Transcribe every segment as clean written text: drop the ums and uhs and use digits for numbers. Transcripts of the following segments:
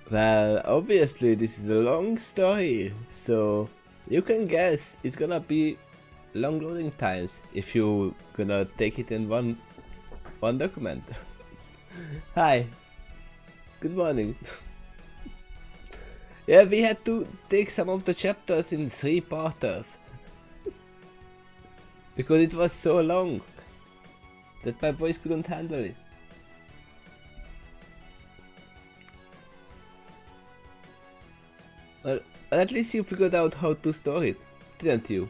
Well, obviously this is a long story, so you can guess it's gonna be long loading times if you gonna take it in one document. Hi, good morning. Yeah, we had to take some of the chapters in 3-parters because it was so long that my voice couldn't handle it. Well, at least you figured out how to store it, didn't you?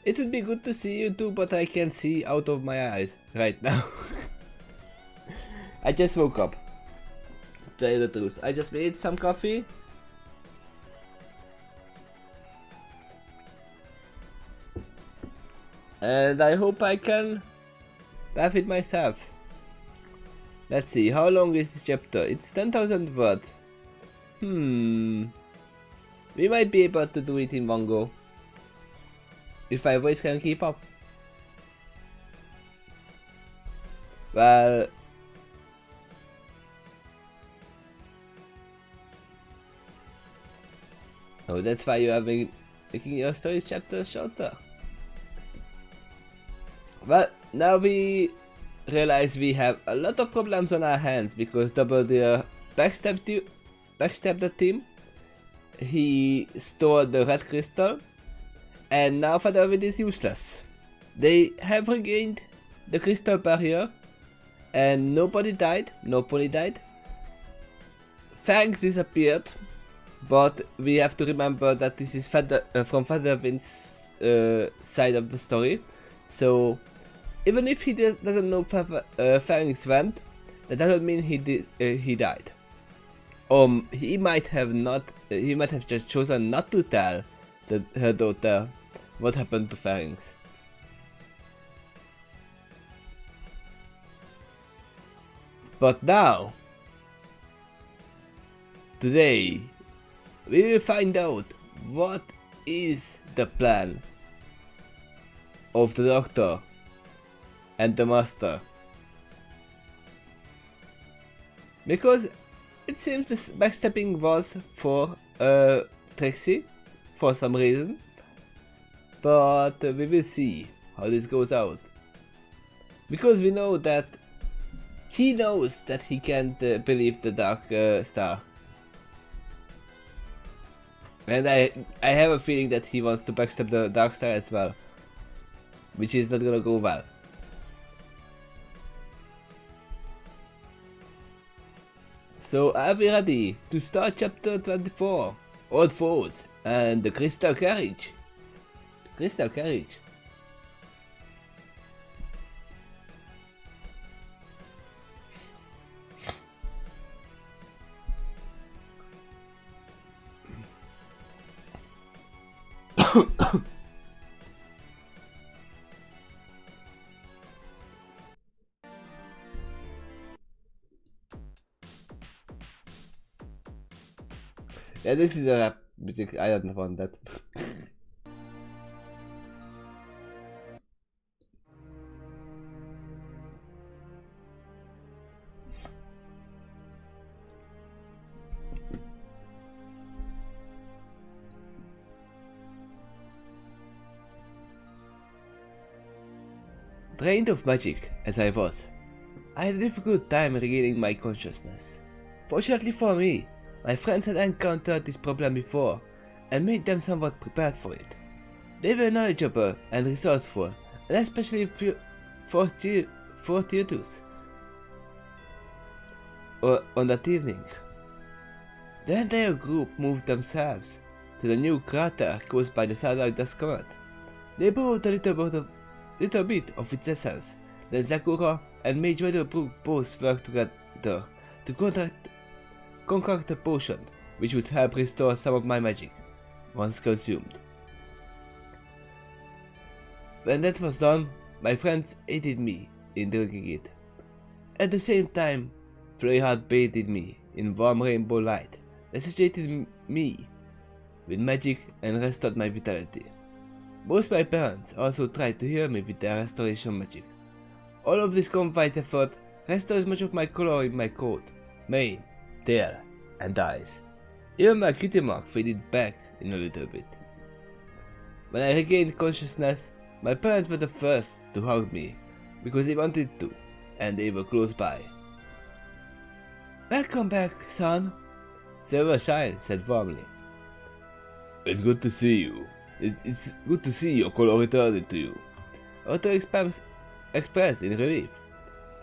It would be good to see you too, but I can't see out of my eyes right now. I just woke up. Tell you the truth. I just made some coffee. And I hope I can laugh it myself. Let's see, how long is this chapter? It's 10,000 words. We might be able to do it in one go. If my voice can keep up. Well... Oh, that's why you are making your story chapters shorter. Well, now we realize we have a lot of problems on our hands because Double Deer backstabbed the team. He stole the red crystal. And now Featherwing is useless. They have regained the crystal barrier. And nobody died. No pony died. Fangs disappeared. But we have to remember that this is from Featherwing's side of the story. So even if he doesn't know Fangs went, that doesn't mean he died. He might have just chosen not to tell her daughter what happened to Fangs. But now, today, we will find out what is the plan of the Doctor and the Master. Because it seems this backstabbing was for Takeshy for some reason. But we will see how this goes out. Because we know that he knows that he can't believe the Dark Star. And I have a feeling that he wants to backstab the Dark Star as well. Which is not gonna go well. So are we ready to start chapter 24? Old Foes and the Crystal Carriage. Crystal Carriage. Yeah, this is a rap music. I don't want that. Drained of magic as I was, I had a difficult time regaining my consciousness. Fortunately for me, my friends had encountered this problem before and made them somewhat prepared for it. They were knowledgeable and resourceful, and especially fortuitous on that evening. The entire group moved themselves to the new crater caused by the satellite dust comet. They borrowed a little bit of its essence. Then Sakura and Mage Weatherbrook both worked together to concoct a potion which would help restore some of my magic once consumed. When that was done, my friends aided me in drinking it. At the same time, Flurryheart bathed me in warm rainbow light, resuscitated me with magic and restored my vitality. Both my parents also tried to heal me with their restoration magic. All of this combined effort restores much of my color in my coat, mane, tail, and eyes. Even my cutie mark faded back in a little bit. When I regained consciousness, my parents were the first to hug me because they wanted to, and they were close by. "Welcome back, son," Silvershine said warmly. "It's good to see you. It's good to see your color returning to you," Otto expressed in relief.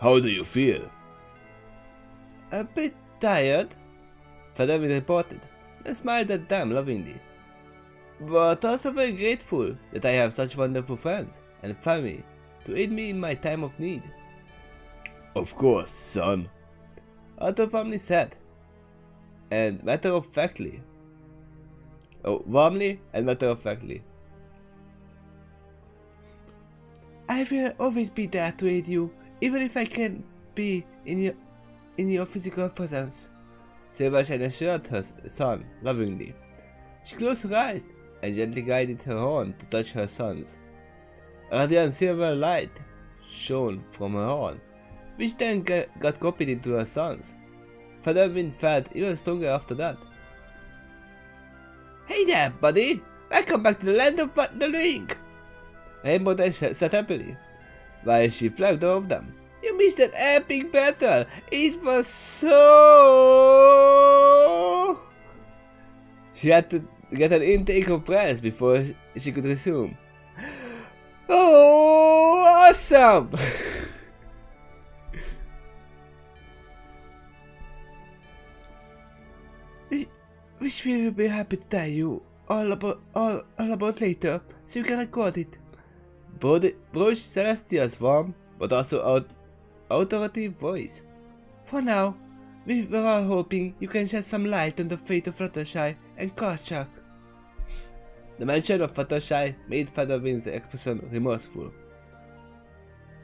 "How do you feel?" "A bit tired," Featherwing reported, and smiled at them lovingly. "But also very grateful that I have such wonderful friends and family to aid me in my time of need." "Of course, son," Otto warmly said, and matter-of-factly. Warmly and matter-of-factly. "I will always be there to aid you, even if I can't be in your physical presence," Silvershine assured her son lovingly. She closed her eyes and gently guided her horn to touch her son's. A radiant silver light shone from her horn, which then got copied into her son's. Featherwind felt even stronger after that. "Hey there, buddy! Welcome back to the land of the ring!" Rainbow Dash said happily, while she flagged over them. "You missed an epic battle! It was so..." She had to get an intake of breath before she could resume. "Oh, awesome!" Which we will be happy to tell you all about later, so you can record it. Broached Celestia's warm, but also authoritative voice. "For now, we were all hoping you can shed some light on the fate of Fluttershy and Carriage." The mention of Fluttershy made Featherwing's expression remorseful.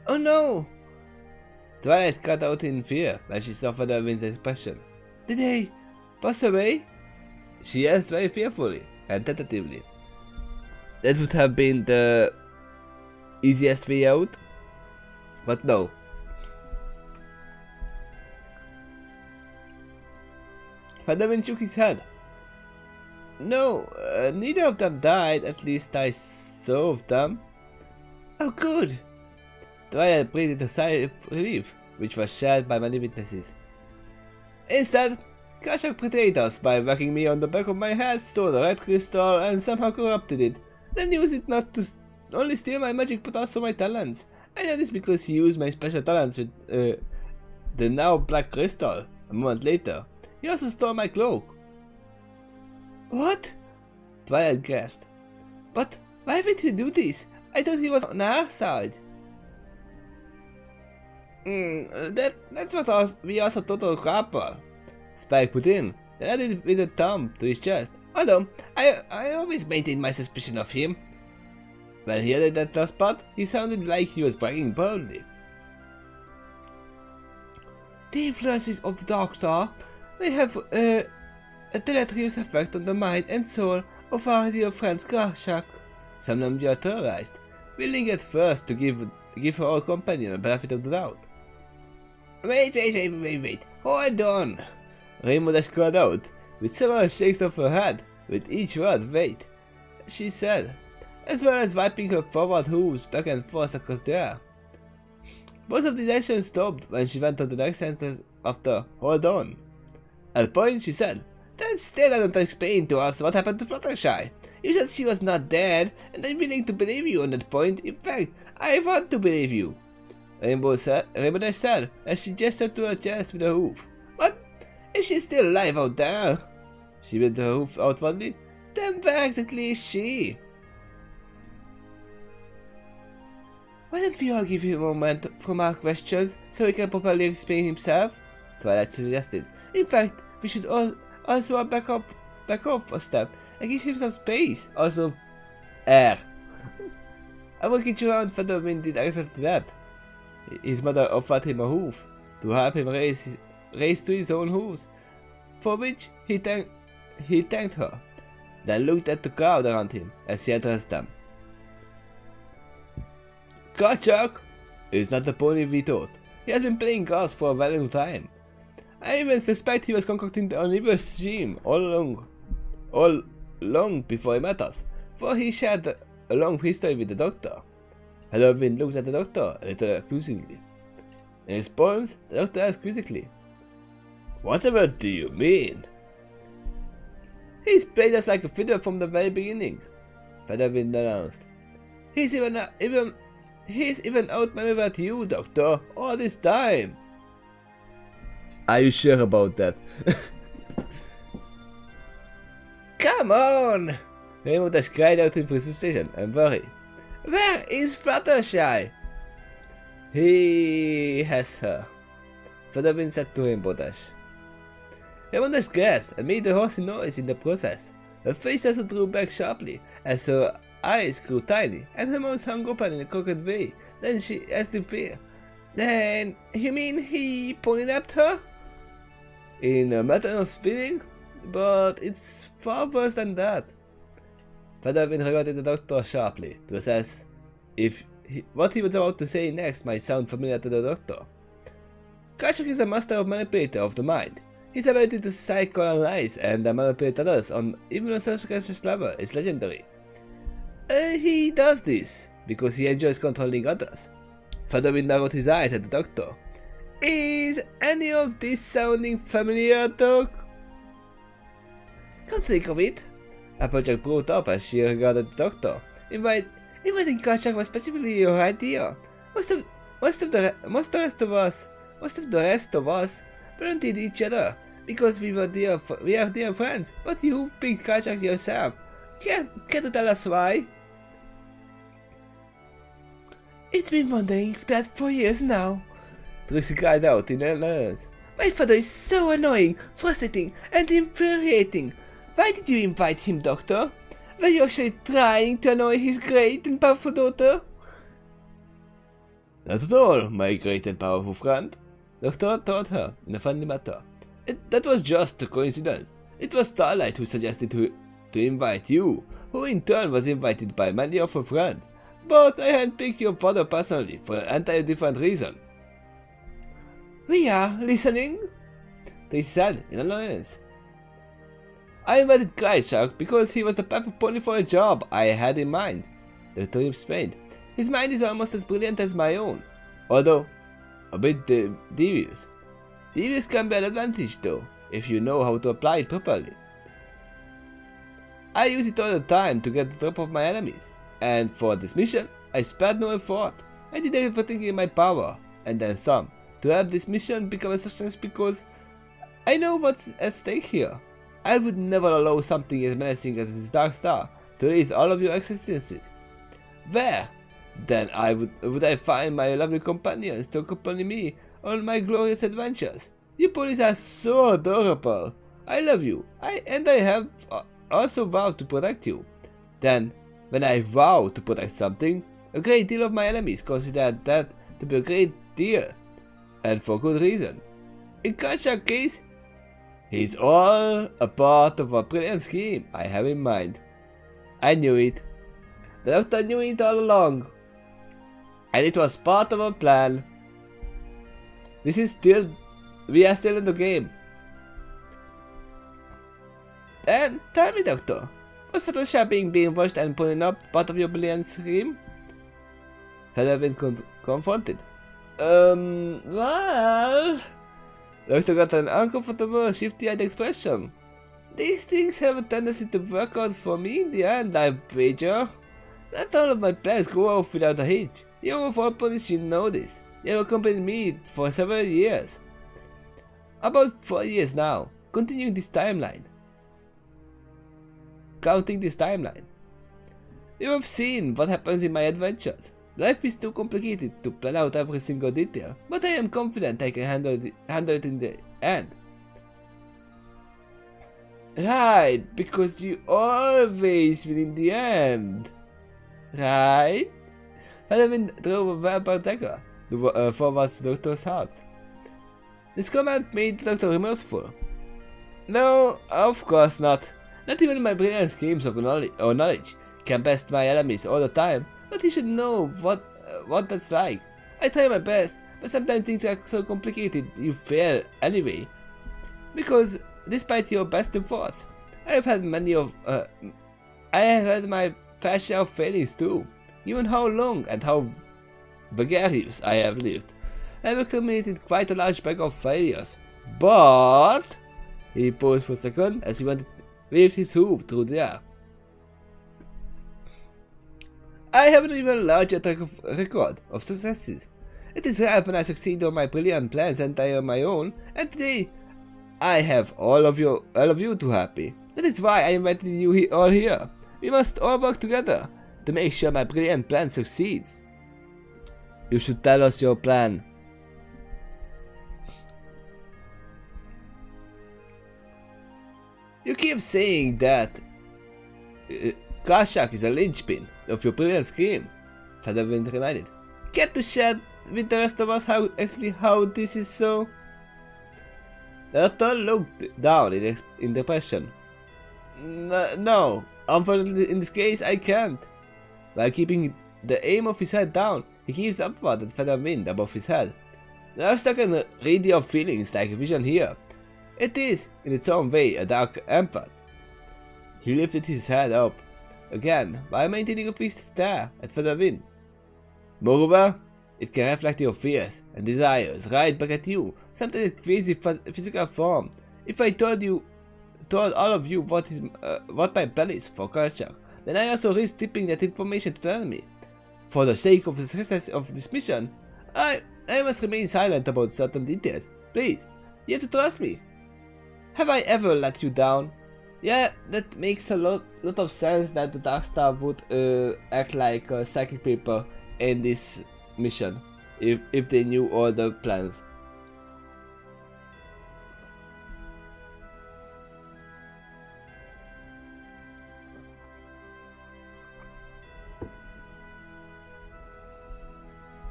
"Oh no!" Twilight cut out in fear when she saw Featherwing's expression. "Did they pass away?" She asked very fearfully and tentatively. That would have been the easiest way out, but no. Featherwind shook his head. "No, neither of them died, at least I saw of them." "Oh good!" Twilight breathed a sigh of relief, which was shared by many witnesses. "Instead, Carriage betrayed us by whacking me on the back of my head, stole a red crystal, and somehow corrupted it. Then used it not to only steal my magic but also my talents. I know this because he used my special talents with the now black crystal. A moment later, he also stole my cloak." "What?" Twilight gasped. "But why would he do this? I thought he was on our side." That's what we also total copper," Spike put in, then added with a thumb to his chest. "Although, I always maintained my suspicion of him." When he added that last part, he sounded like he was bragging boldly. "The influences of the Dark Star may have a deleterious effect on the mind and soul of our dear friend Carriage. Some of you are terrorized, willing at first to give her old companion the benefit of the doubt." Wait, hold on!" Rainbow Dash called out, with several shakes of her head with each word "wait," she said, as well as wiping her forward hooves back and forth across the air. Both of these actions stopped when she went on the next sentence after "hold on." At a point she said, "Then still don't explain to us what happened to Fluttershy. You said she was not dead, and I'm willing to believe you on that point. In fact, I want to believe you," Rainbow Dash said as she gestured to her chest with a hoof. "But if she's still alive out there," she went her hoof outwardly, "then where exactly is she?" "Why don't we all give him a moment from our questions so he can properly explain himself?" Twilight suggested. "In fact, we should also back off a step and give him some space. Also, air." A working around Featherwind did exactly that. His mother offered him a hoof to help him raise to his own hooves, for which he thanked her, then looked at the crowd around him as he addressed them. Kachak is not the pony we thought. He has been playing cards for a very long time. I even suspect he was concocting an evil scheme all long before he met us, for he shared a long history with the doctor. Halloween looked at the doctor a little accusingly. In response, the doctor asked quizzically, "Whatever do you mean?" "He's played us like a fiddle from the very beginning," Featherwind announced. He's even outmaneuvered you, Doctor, all this time." "Are you sure about that?" "Come on!" Raymond cried out in frustration and worry. "Where is Fluttershy?" "He has her," Featherwind said to Rainbow Dash. Rainbow Dash gasped and made a horsey noise in the process. Her face also drew back sharply as her eyes grew tiny and her mouth hung open in a crooked way. Then she asked in fear, "Then you mean he pony-napped her?" "In a matter of speeding? But it's far worse than that." Featherwind regarded the doctor sharply to assess if what he was about to say next might sound familiar to the doctor. Carriage is a master of manipulator of the mind. His ability to psychoanalyze and manipulate others on even a self-conscious level is legendary. He does this because he enjoys controlling others. Featherwind narrowed his eyes at the doctor. "Is any of this sounding familiar, Doc?" "Can't think of it." Applejack brought up as she regarded the doctor. Inviting Carriage was specifically your idea. Most of the rest of us wanted each other because we are dear friends. But you picked Carriage yourself. Can't you tell us why? "It's been wondering that for years now," Trixie cried out in her nerves. "My father is so annoying, frustrating, and infuriating. Why did you invite him, Doctor? Were you actually trying to annoy his great and powerful daughter?" "Not at all, my great and powerful friend," Doctor told her in a friendly manner. That was just a coincidence. It was Starlight who suggested to invite you, who in turn was invited by many of her friends. But I handpicked your father personally for an entirely different reason." "We are listening," they said in annoyance. "I invited Carriage because he was the perfect pony for a job I had in mind," the Doctor explained. "His mind is almost as brilliant as my own, although a bit devious. Devious can be an advantage though, if you know how to apply it properly. I use it all the time to get the top of my enemies, and for this mission, I spared no effort. I did everything in my power, and then some, to help this mission become a success because I know what's at stake here. I would never allow something as menacing as this dark star to release all of your existences. Where, then, would I find my lovely companions to accompany me on my glorious adventures? You ponies are so adorable. I love you, and I have also vowed to protect you. Then, when I vow to protect something, a great deal of my enemies consider that to be a great deal, and for good reason. In Carriage's case, he's all a part of a brilliant scheme I have in mind." "I knew it. The Doctor knew it all along. And it was part of a plan. We are still in the game." "Then tell me, Doctor, was Fluttershy being watched and pulling up part of your brilliant scheme?" Featherwind confronted. Well..." Doctor got an uncomfortable, shifty-eyed expression. "These things have a tendency to work out for me in the end, I wager. Not all of my plans go off without a hitch. You of all ponies should know this. You have accompanied me for several years. About 4 years now, counting this timeline. You have seen what happens in my adventures. Life is too complicated to plan out every single detail, but I am confident I can handle it in the end." "Right, because you always win in the end. Right?" Featherwind drove a verbal dagger towards the Doctor's heart. This comment made the Doctor remorseful. "No, of course not. Not even my brilliant schemes of knowledge can best my enemies all the time. But you should know what that's like. I try my best, but sometimes things are so complicated you fail anyway. Because despite your best efforts, I have had my fair share of failings too. Given how long and how vagarious I have lived, I have accumulated quite a large bag of failures. But he paused for a second as he waved his hoof through the air. I have an even larger record of successes. It is rare when I succeed on my brilliant plans and I on my own, and today I have all of you too happy. That is why I invited you all here. We must all work together to make sure my brilliant plan succeeds. You should tell us your plan. You keep saying that Kashak is a linchpin of your brilliant scheme, Featherwind reminded. Care to share with the rest of us how this is so? The doctor looked down in depression. No, unfortunately in this case I can't. While keeping the aim of his head down, he keeps upward at Featherwind above his head. Livestock can read your feelings like a vision here. It is, in its own way, a dark empath. He lifted his head up again while maintaining a fixed stare at Featherwind. Moreover, it can reflect your fears and desires right back at you, sometimes in crazy physical form. If I told all of you what my plan is for culture, then I also risk tipping that information to the enemy. For the sake of the success of this mission, I must remain silent about certain details. Please, you have to trust me. Have I ever let you down? Yeah, that makes a lot of sense that the Darkstar would act like a psychic paper in this mission, if they knew all the plans.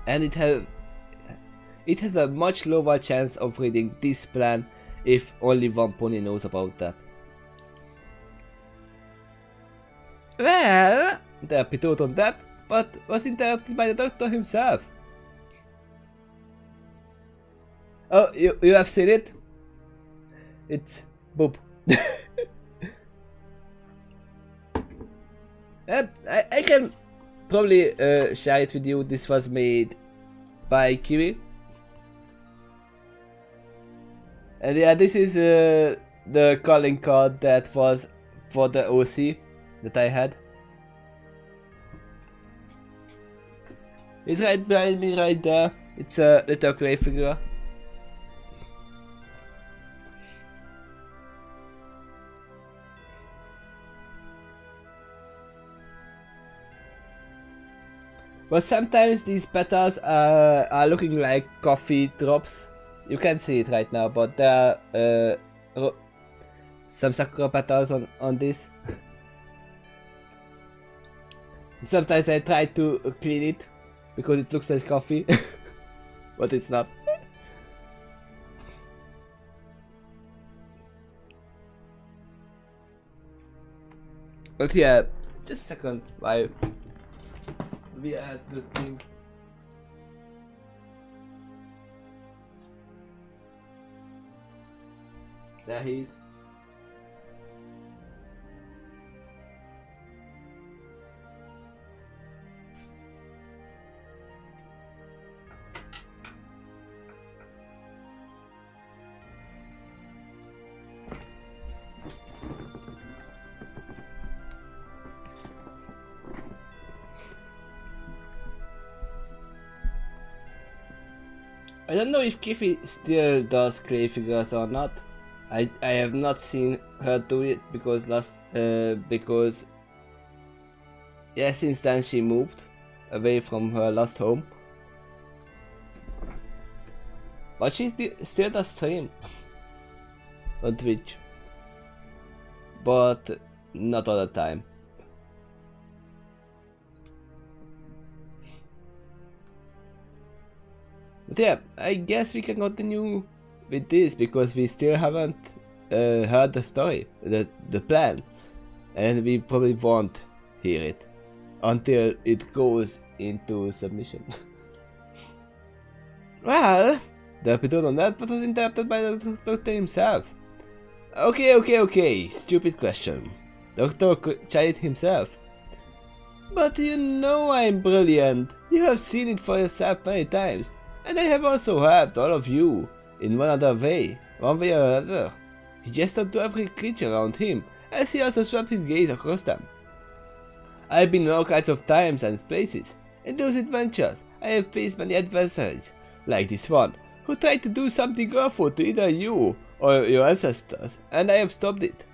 And it has a much lower chance of reading this plan if only one pony knows about that. Well, the thought on that, but was interrupted by the doctor himself. Oh, you have seen it? It's Boop. I can probably share it with you. This was made by Kiwi. And yeah, this is the calling card that was for the OC that I had. It's right behind me right there. It's a little clay figure. But sometimes these petals are looking like coffee drops. You can't see it right now, but there are some sakura petals on this. Sometimes I try to clean it because it looks like coffee, but it's not. But yeah, just a second while we are at the thing. There he is. I don't know if Kiffy still does clay figures or not. I have not seen her do it because yeah, since then she moved away from her last home. But she still does stream on Twitch, but not all the time. But yeah, I guess we can continue with this because we still haven't heard the story, the plan, and we probably won't hear it until it goes into submission. Well, the episode on that was interrupted by the doctor himself. Okay, stupid question. Dr. Child himself. But you know I'm brilliant. You have seen it for yourself many times. And I have also helped all of you in one way or another. He gestured to every creature around him, as he also swept his gaze across them. I have been in all kinds of times and places. In those adventures, I have faced many adversaries, like this one, who tried to do something awful to either you or your ancestors, and I have stopped it.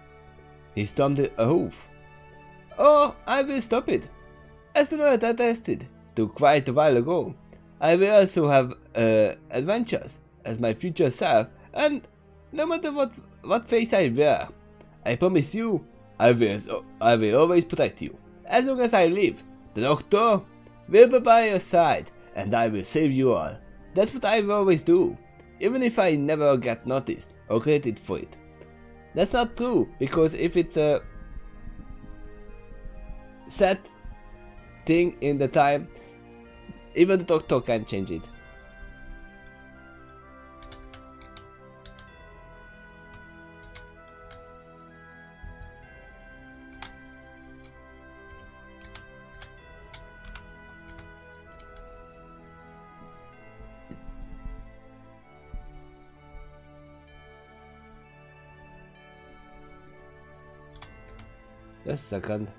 He stomped a hoof. Oh, I will stop it. As soon as I tested to quite a while ago, I will also have adventures as my future self, and no matter what face I wear, I promise you, I will always protect you. As long as I live, the doctor will be by your side, and I will save you all. That's what I will always do, even if I never get noticed or credited for it. That's not true, because if it's a set thing in the time, even the doctor can change it. Just a second.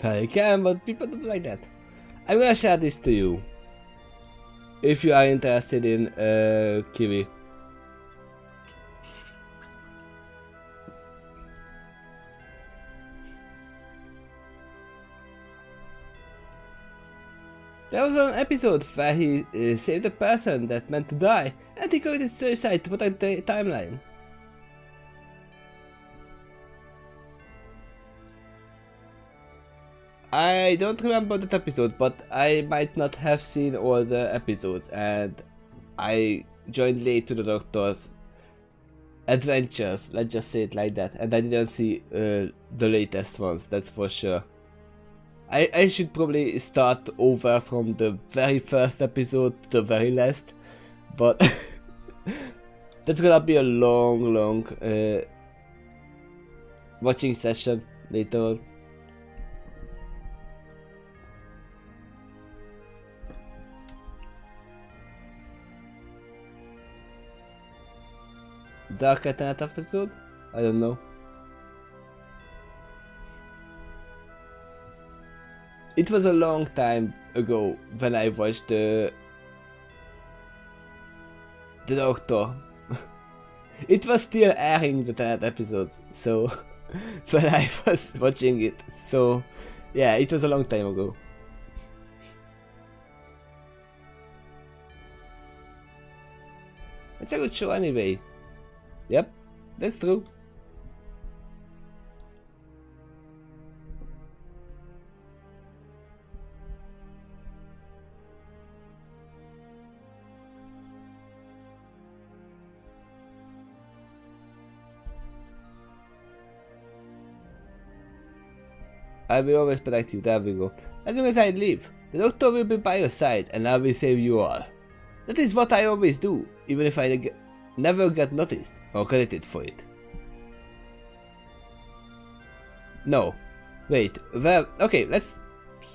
I can, but people don't like that. I'm gonna share this to you. If you are interested in Kiwi. There was one episode where he saved a person that meant to die, and he committed suicide to protect the timeline. I don't remember that episode, but I might not have seen all the episodes, and I joined late to the doctor's adventures, let's just say it like that, and I didn't see the latest ones, that's for sure. I should probably start over from the very first episode to the very last, but that's gonna be a long watching session later on. Dark Eternal episode? I don't know. It was a long time ago when I watched the Doctor. It was still airing the 10th episodes, so when I was watching it, so yeah, it was a long time ago. It's a good show anyway. Yep, that's true. I will always protect you, there we go. As long as I live, the doctor will be by your side and I will save you all. That is what I always do, even if I never get noticed or credited for it. No. Wait, well, okay, let's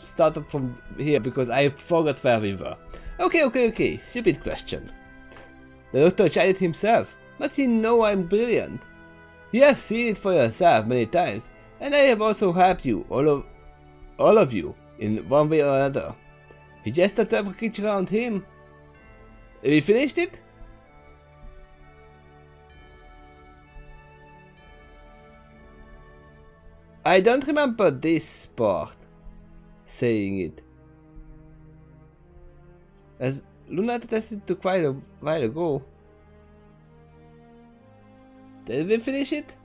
start up from here because I forgot where we were. Okay, stupid question. The doctor tried it himself, but you know I'm brilliant. You have seen it for yourself many times, and I have also helped you, all of you, in one way or another. He just a every creature around him. Have you finished it? I don't remember this part saying it. As Luna tested to quite a while ago. Did we finish it?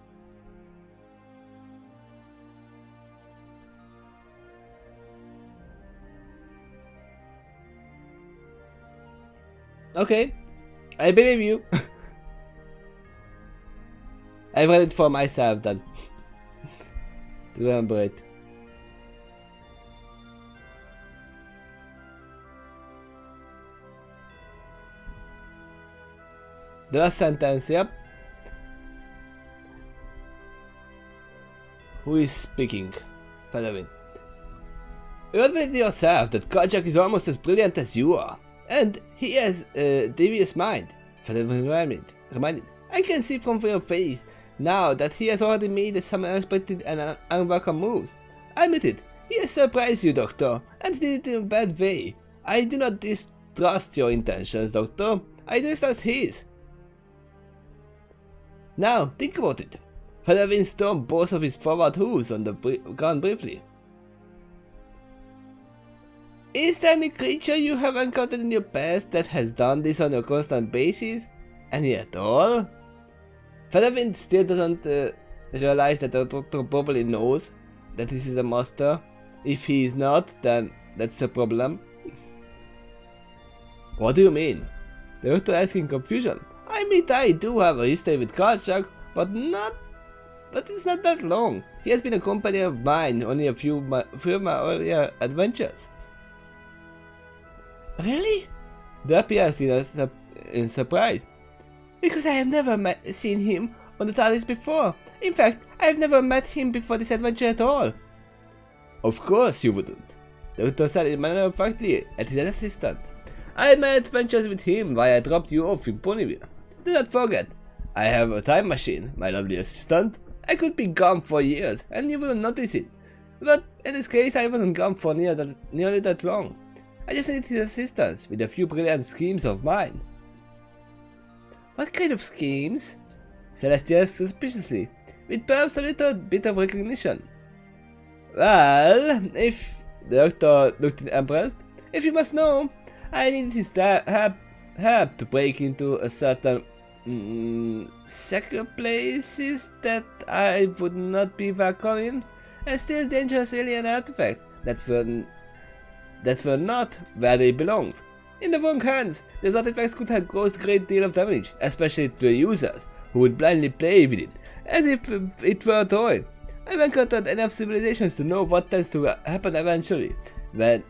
Okay, I believe you. I read it for myself then. To remember it. The last sentence, yep. Who is speaking? Featherwind. You admit yourself that Carriage is almost as brilliant as you are. And he has a devious mind. Featherwind reminded. I can see from your face now that he has already made some unexpected and unwelcome moves. Admit it, he has surprised you, Doctor, and did it in a bad way. I do not distrust your intentions, Doctor. I distrust his. Now, think about it. Featherwind stomped both of his forward hooves on the ground briefly. Is there any creature you have encountered in your past that has done this on a constant basis? Any at all? Featherwind still doesn't realize that the Doctor probably knows that this is a monster. If he is not, then that's a problem. What do you mean? The Doctor asks in confusion. I mean, I do have a history with Carriage, but it's not that long. He has been a companion of mine only a few of my earlier adventures. Really? The appears in surprise. Because I have never seen him on the TARDIS before. In fact, I have never met him before this adventure at all. Of course you wouldn't. The Doctor said in matter-of-factly at his assistant. I had my adventures with him while I dropped you off in Ponyville. Do not forget, I have a time machine, my lovely assistant. I could be gone for years and you wouldn't notice it. But in this case, I wasn't gone for nearly that long. I just needed his assistance with a few brilliant schemes of mine. What kind of schemes? Celestia asked suspiciously, with perhaps a little bit of recognition. Well, if the Doctor looked impressed, if you must know, I needed his help to break into a certain secret places that I would not be welcome in, and still dangerous alien artifacts that were not where they belonged. In the wrong hands, these artifacts could have caused a great deal of damage, especially to the users, who would blindly play with it, as if it were a toy. I've encountered enough civilizations to know what tends to happen eventually, when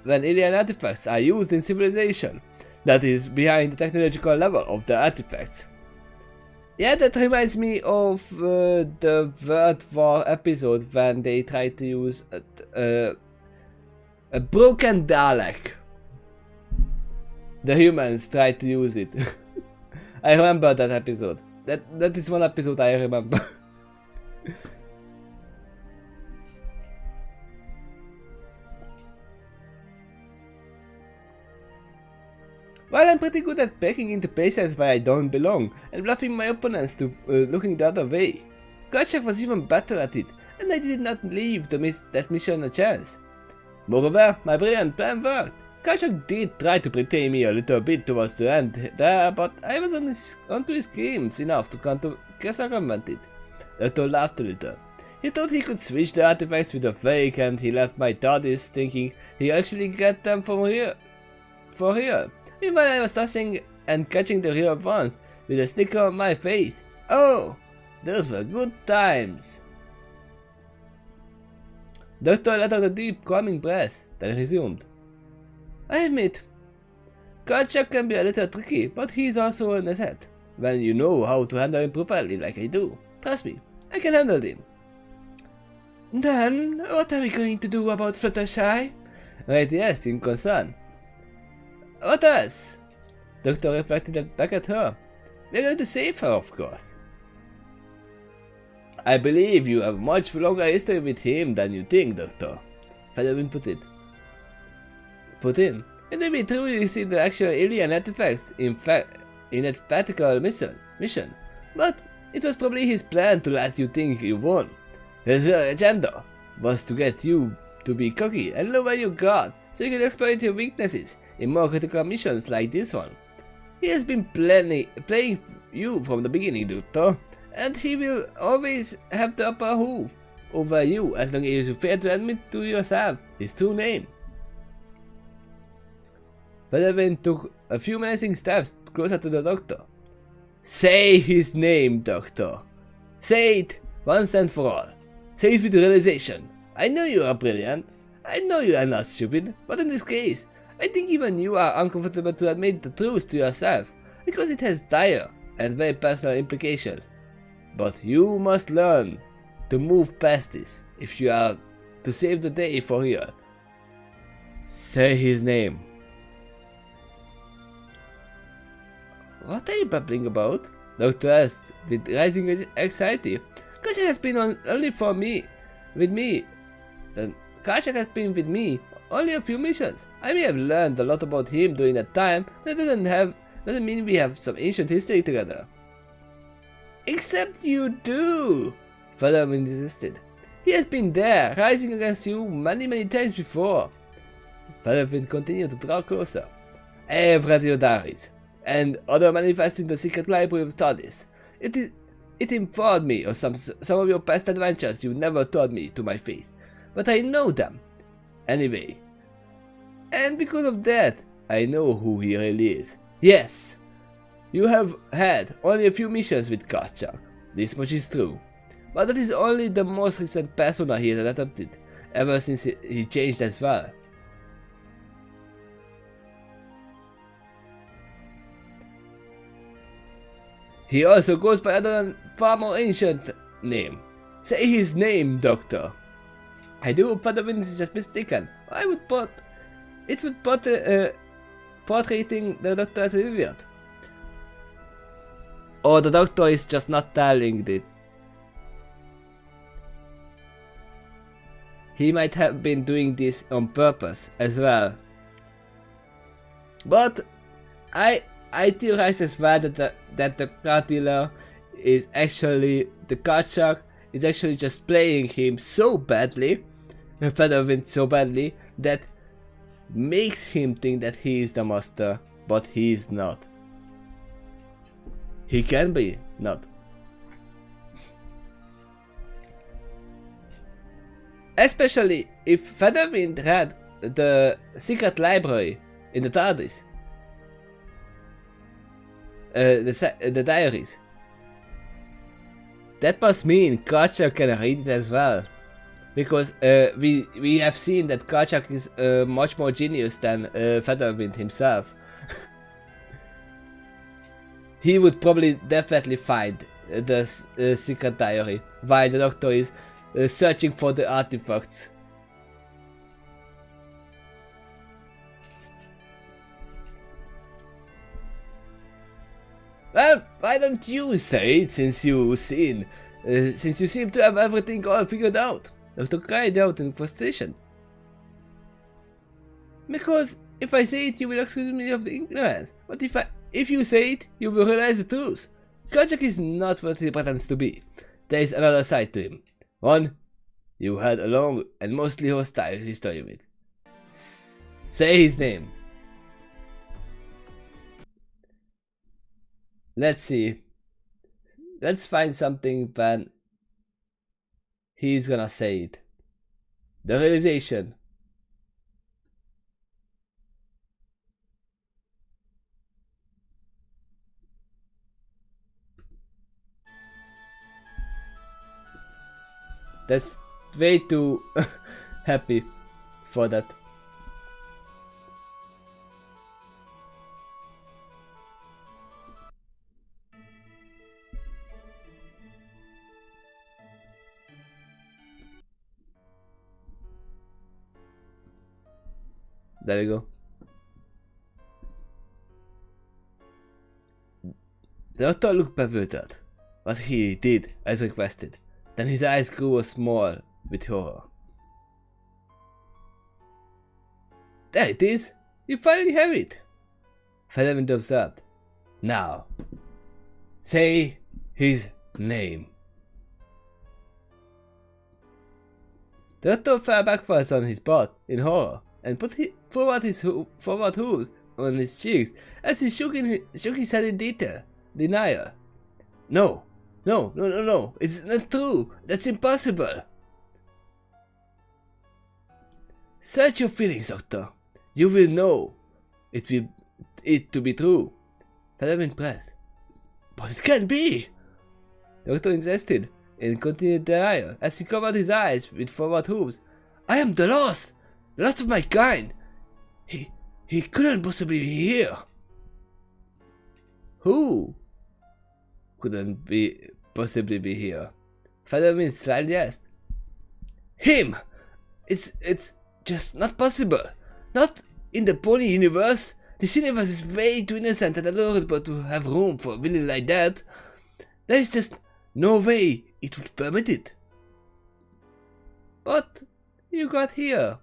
alien artifacts are used in civilization that is behind the technological level of the artifacts. Yeah, that reminds me of the World War episode when they tried to use a broken Dalek. The humans tried to use it. I remember that episode. That is one episode I remember. Well, I'm pretty good at breaking into places where I don't belong and bluffing my opponents to looking the other way. Carriage was even better at it, and I did not leave that mission a chance. Moreover, my brilliant plan worked. Carriage did try to betray me a little bit towards the end there, but I was onto his schemes enough to circumvent it. The Doctor laughed a little. He thought he could switch the artifacts with a fake, and he left my TARDIS thinking he actually get them for real. Meanwhile, I was tossing and catching the real ones with a snicker on my face. Oh, those were good times. Doctor let out a deep, calming breath, then resumed. I admit, Carriage can be a little tricky, but he is also an asset. When you know how to handle him properly like I do, trust me, I can handle him. Then, what are we going to do about Fluttershy? Rady asked in concern. What else? Doctor reflected back at her. We're going to save her, of course. I believe you have much longer history with him than you think, Doctor. Featherwind put in. And then we truly received the actual alien artifacts in a practical mission. But it was probably his plan to let you think you won. His real agenda was to get you to be cocky and lower your guard so you can exploit your weaknesses in more critical missions like this one. He has been playing you from the beginning, Doctor, and he will always have the upper hand over you as long as you fail to admit to yourself his true name. Featherwind took a few menacing steps closer to the Doctor. Say his name, Doctor. Say it once and for all. Say it with realization. I know you are brilliant. I know you are not stupid, but in this case, I think even you are uncomfortable to admit the truth to yourself, because it has dire and very personal implications. But you must learn to move past this if you are to save the day for real. Say his name. What are you babbling about? Doctor asked with rising anxiety. Carriage has been Carriage has been with me only a few missions. I may have learned a lot about him during that time, but that doesn't mean we have some ancient history together. Except you do, Featherwind insisted. He has been there, rising against you many times before. Featherwind continued to draw closer. I have read your diaries and other manifests in the secret library of studies. It informed me of some of your past adventures you never told me to my face, but I know them anyway. And because of that, I know who he really is. Yes, you have had only a few missions with Carriage. This much is true. But that is only the most recent persona he has adopted, ever since he changed as well. He also goes by another far more ancient name. Say his name, Doctor. I do hope Featherwind is just mistaken. It would portraying the Doctor as an idiot. Or the Doctor is just not telling it. He might have been doing this on purpose as well. But I theorize as well that the car dealer is actually the card shark is actually just playing him so badly, Featherwind so badly, that makes him think that he is the master, but he is not. He can be not. Especially if Featherwind read the secret library in the TARDIS. The diaries. That must mean Carriage can read it as well. Because we have seen that Carriage is much more genius than Featherwind himself. He would probably definitely find the secret diary while the Doctor is searching for the artifacts. Well, why don't you say it, since you seem to have everything all figured out? Doctor cried out in frustration. Because if I say it, you will accuse me of the ignorance. But if you say it, you will realize the truth. Carriage is not what he pretends to be. There is another side to him. One you had a long and mostly hostile history with. Say his name. Let's see. Let's find something when he's gonna say it. The realization. That's way too happy for that. There we go. The Doctor looked bewildered, but he did as requested. Then his eyes grew small with horror. There it is! You finally have it! Featherwind observed. Now, say his name. The doctor fell backwards on his butt in horror and put forward his forward hooves on his cheeks as he shook his head in denial. No, it's not true. That's impossible. Search your feelings, Doctor. You will know it to be true. Featherwind pressed. But it can't be. The Doctor insisted in continued denial as he covered his eyes with forward hooves. I am the lost of my kind. He couldn't possibly be here. Who couldn't possibly be here? Featherwind slightly asked. Him! It's just not possible. Not in the pony universe. This universe is way too innocent and adorable to have room for a villain like that. There is just no way it would permit it. But you got here.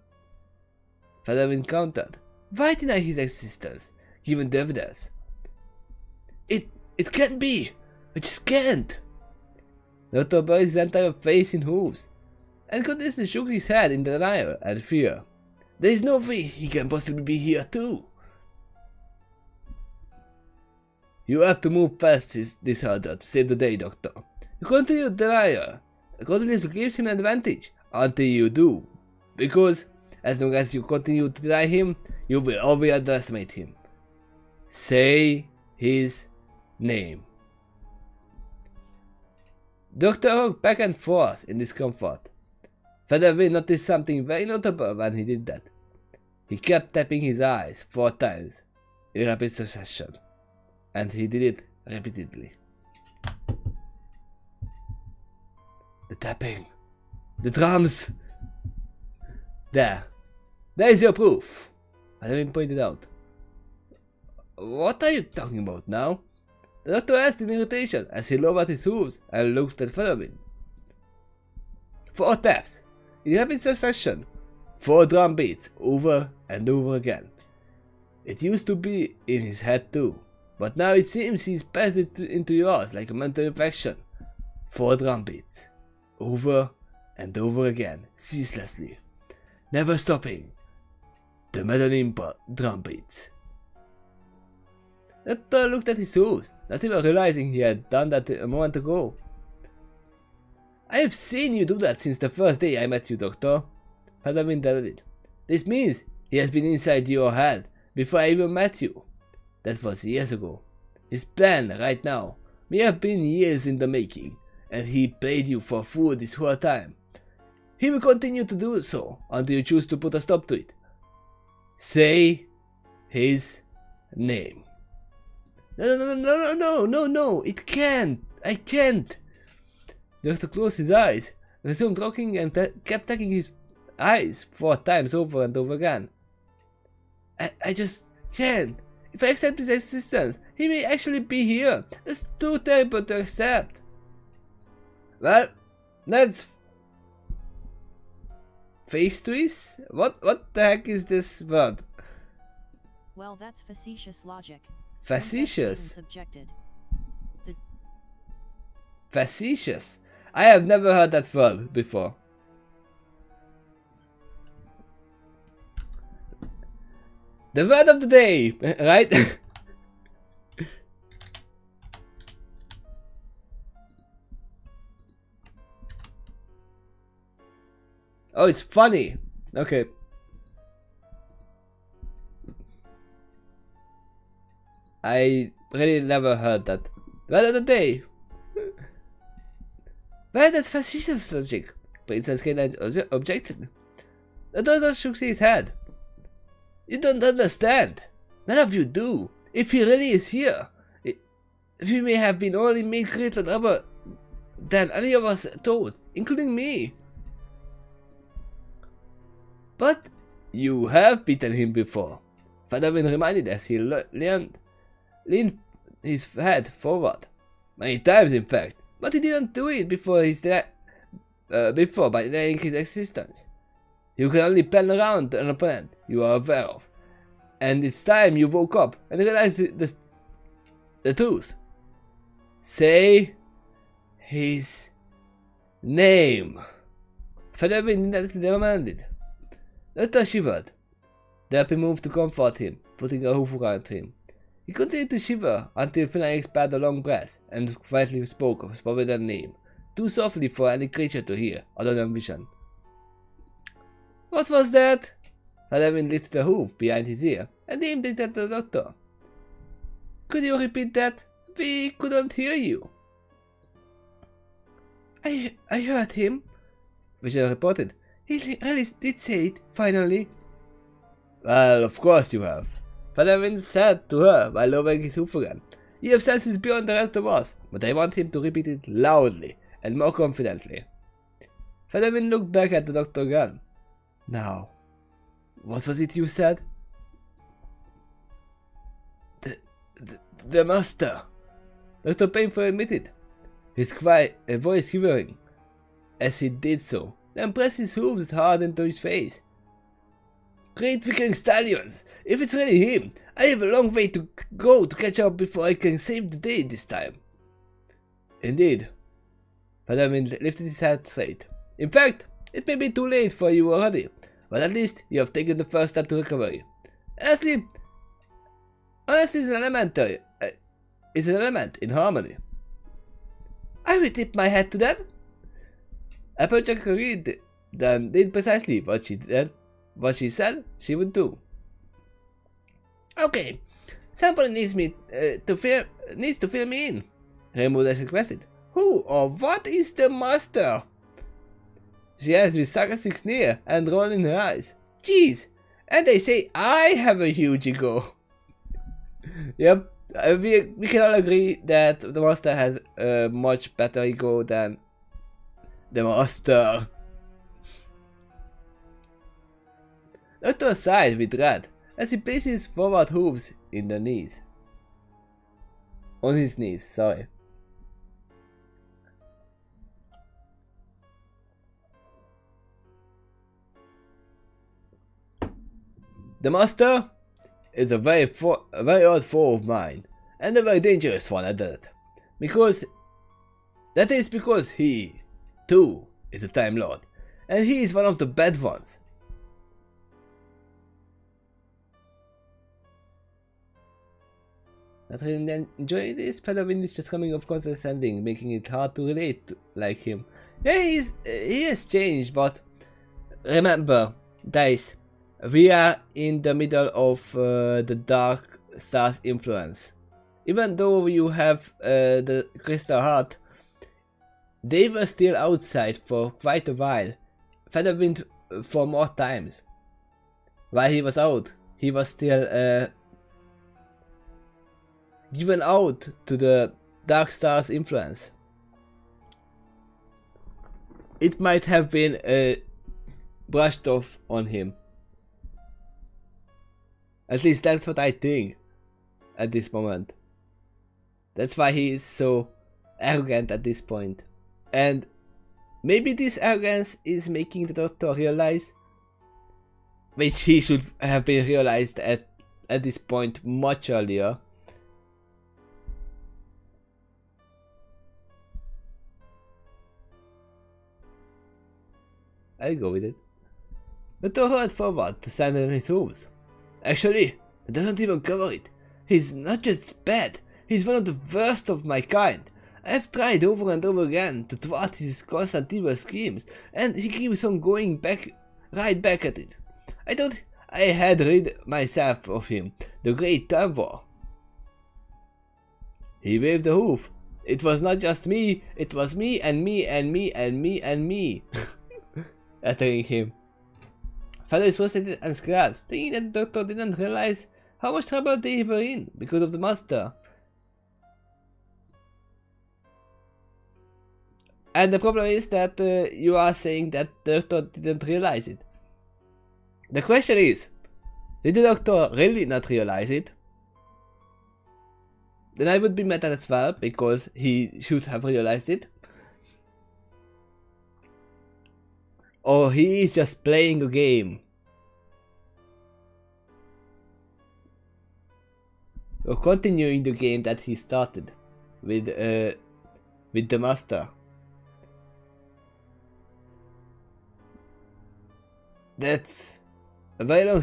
Featherwind countered. Why deny his existence, given the evidence? It can't be. It just can't. Doctor buried his entire face in hooves and continuously shook his head in denial and fear. There is no way he can possibly be here too. You have to move past this hurdle to save the day, Doctor. You continue denial. Continuously gives him an advantage until you do. Because as long as you continue to deny him, you will always underestimate him. Say his name. Doctor rocked back and forth in discomfort. Featherwind noticed something very notable when he did that. He kept tapping his eyes 4 times in rapid succession, and he did it repeatedly. The tapping, the drums. There is your proof. Featherwind pointed out. What are you talking about now? The Doctor asked in irritation as he lowered his hooves and looked at Featherwind. 4 taps, in rapid succession, 4 drum beats, over and over again. It used to be in his head too, but now it seems he's passed it into yours like a mental infection. 4 drum beats, over and over again, ceaselessly, never stopping. The mezzanine drum beats. The Doctor looked at his hooves, not even realizing he had done that a moment ago. I have seen you do that since the first day I met you, Doctor. Featherwind added. This means he has been inside your head before I even met you. That was years ago. His plan right now may have been years in the making, and he played you for a fool this whole time. He will continue to do so until you choose to put a stop to it. Say his name. No, it can't. I can't. The Doctor closed his eyes, resumed rocking and kept tapping his eyes 4 times over and over again. I just can't. If I accept his existence, he may actually be here. That's too terrible to accept. Well, let's face twist? What the heck is this word? Well, that's facetious logic. Facetious? Subjected. Facetious? I have never heard that word before. The word of the day, right? Oh, it's funny. Okay. I really never heard that. Word of the day. Well, that's facetious logic. Princess Caroline objected. The Doctor shook his head. You don't understand. None of you do. If he really is here, he may have been only made greater trouble than any of us told, including me. But you have beaten him before. Featherwind reminded as he leaned his head forward. Many times, in fact. But he didn't do it before by denying his existence. You can only plan around an opponent you are aware of. And it's time you woke up and realized the truth. Say his name. Featherwind immediately demanded. Doctor shivered. Therapy moved to comfort him, putting a hoof around him. He continued to shiver until finally expired a long breath and quietly spoke of his forbidden name, too softly for any creature to hear, other than Vision. What was that? Featherwind lifted a hoof behind his ear and aimed it at the doctor. Could you repeat that? We couldn't hear you. I heard him, Vision reported. He really did say it, finally. Well, of course you have. Featherwind said to her while lowering his hoof again. You have senses beyond the rest of us, but I want him to repeat it loudly and more confidently. Featherwind looked back at the doctor again. Now, what was it you said? The master. Dr. Painful admitted, his voice quivering as he did so, then pressed his hooves hard into his face. Great freaking stallions! If it's really him, I have a long way to go to catch up before I can save the day this time. Indeed. Featherwind lifted his head straight. In fact, it may be too late for you already, but at least you have taken the first step to recovery. Honestly, it's an element in harmony. I will tip my hat to that. Applejack agreed, then did precisely what she said she would do. Okay, somebody needs to fill me in, Rainbow Dash requested. Who or what is the master? She asked with sarcastic sneer and rolling her eyes. Jeez, and they say I have a huge ego. Yep, we can all agree that the master has a much better ego than the master. Doctor sighed with dread as he placed his forward hooves in the knees. On his knees, sorry. The master is a very old foe of mine, and a very dangerous one at that. Because he, too, is a Time Lord, and he is one of the bad ones. Not really enjoying this, Featherwind is just coming off condescending, making it hard to relate to, like him. Yeah, he has changed, but remember, Dice, we are in the middle of the Dark Star's influence. Even though you have the Crystal Heart, they were still outside for quite a while. Featherwind for more times. While he was out, he was still given out to the Dark Star's influence. It might have been brushed off on him. At least that's what I think at this moment. That's why he is so arrogant at this point. And maybe this arrogance is making the doctor realize, which he should have been realized at this point much earlier. I'll go with it. The doctor went forward to stand on his hooves. Actually, it doesn't even cover it. He's not just bad, he's one of the worst of my kind. I've tried over and over again to thwart his constant evil schemes, and he keeps on going right back at it. I thought I had rid myself of him, the great Time War. He waved a hoof. It was not just me, it was me and me and me and me and me. Uttering him. Feather is frustrated and scared, thinking that the doctor didn't realize how much trouble they were in because of the master. And the problem is that you are saying that the doctor didn't realize it. The question is, did the doctor really not realize it? Then I would be mad as well, because he should have realized it. Or he is just playing a game. Or continuing the game that he started with the master. That's a very long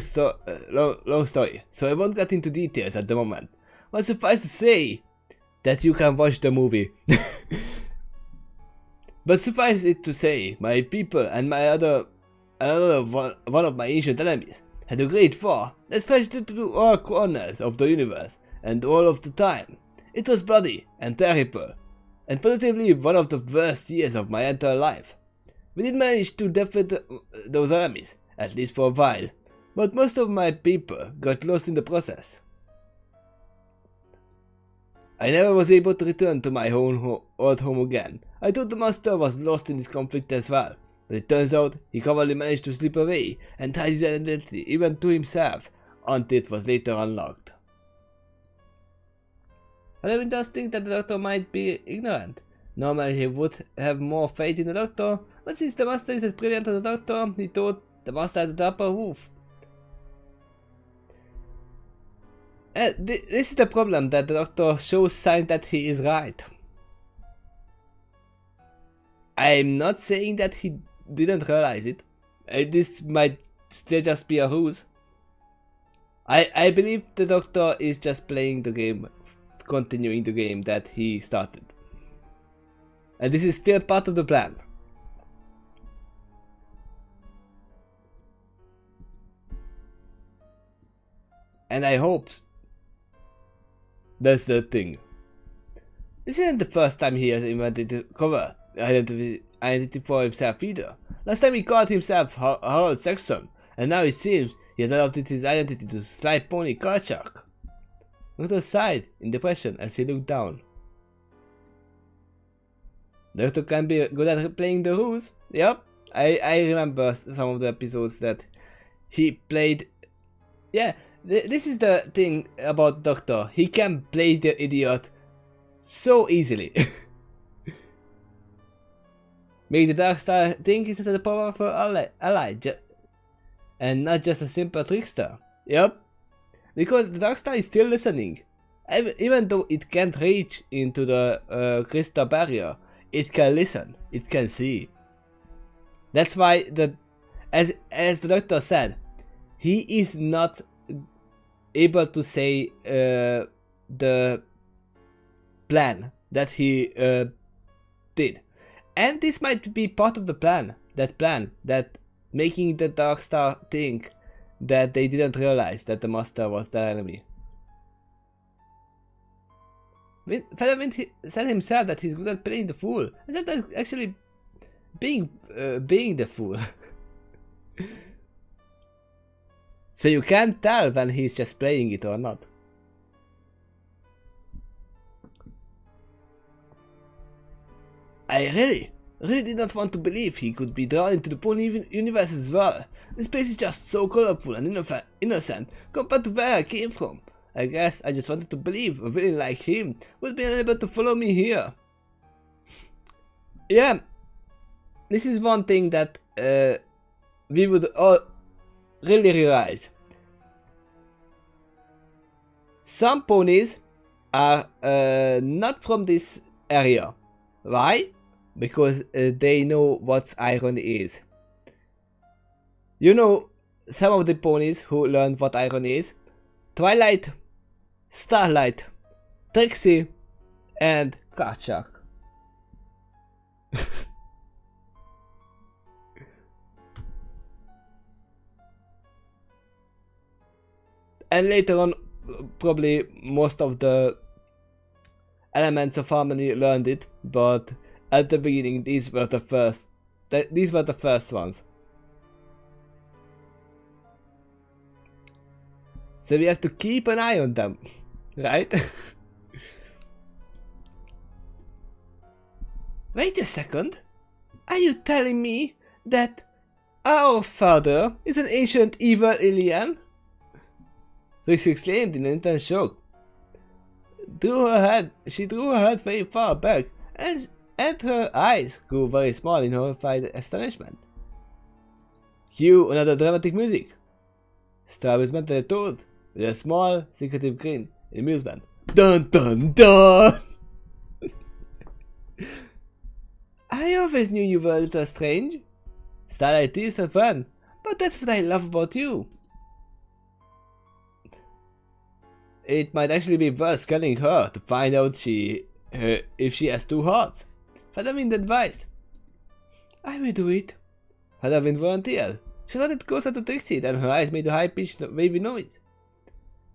story, so I won't get into details at the moment. But suffice to say that you can watch the movie. But suffice it to say, my people and my one of my ancient enemies had a great war that stretched into all corners of the universe and all of the time. It was bloody and terrible, and positively one of the worst years of my entire life. We did manage to defeat those enemies, at least for a while, but most of my people got lost in the process. I never was able to return to my old home again. I thought the master was lost in this conflict as well, but it turns out he probably managed to slip away and hide his identity even to himself until it was later unlocked. Halloween does think that the doctor might be ignorant. Normally he would have more faith in the doctor, but since the master is as brilliant as the doctor, he thought the master has the upper roof. This is the problem, that the doctor shows signs that he is right. I'm not saying that he didn't realize it. This might still just be a ruse. I believe the doctor is just playing the game, continuing the game that he started. And this is still part of the plan. And I hope that's the thing. This isn't the first time he has invented to cover identity for himself either. Last time he called himself Harold Saxon, and now it seems he has adopted his identity to Sly Pony Karchak. Doctor sighed in depression as he looked down. Doctor can be good at playing the rules. Yep, I remember some of the episodes that he played. Yeah, this is the thing about Doctor. He can play the idiot so easily. Make the Dark Star think he's a powerful ally, and not just a simple trickster. Yep, because the Dark Star is still listening. Even though it can't reach into the crystal barrier, it can listen, it can see. That's why as the Doctor said, he is not able to say the plan that he did. And this might be part of the plan, that making the Dark Star think that they didn't realize that the Master was their enemy. Featherwind said himself that he's good at playing the fool, and sometimes actually being the fool. So you can't tell when he's just playing it or not. I really did not want to believe he could be drawn into the Pony universe as well. This place is just so colorful and innocent compared to where I came from. I guess I just wanted to believe a villain like him would be unable to follow me here. Yeah, this is one thing that we would all really realize. Some ponies are not from this area. Why? Because they know what iron is. You know, some of the ponies who learned what iron is: Twilight, Starlight, Trixie, and Karchak. And later on, probably most of the elements of harmony learned it, but at the beginning these were the first ones. So we have to keep an eye on them, right? Wait a second, are you telling me that our father is an ancient evil alien? Trixie exclaimed in intense shock. She drew her head very far back, and her eyes grew very small in horrified astonishment. Cue another dramatic music. Star was mentally told, with a small, secretive grin in amusement. Dun dun dun! I always knew you were a little strange. Starlight teased her friend, but that's what I love about you. It might actually be worth killing her to find out if she has 2 hearts. Featherwind advised. I will do it. Featherwind volunteered. She nodded closer to Takeshy, then her eyes made a high-pitched wavy noise.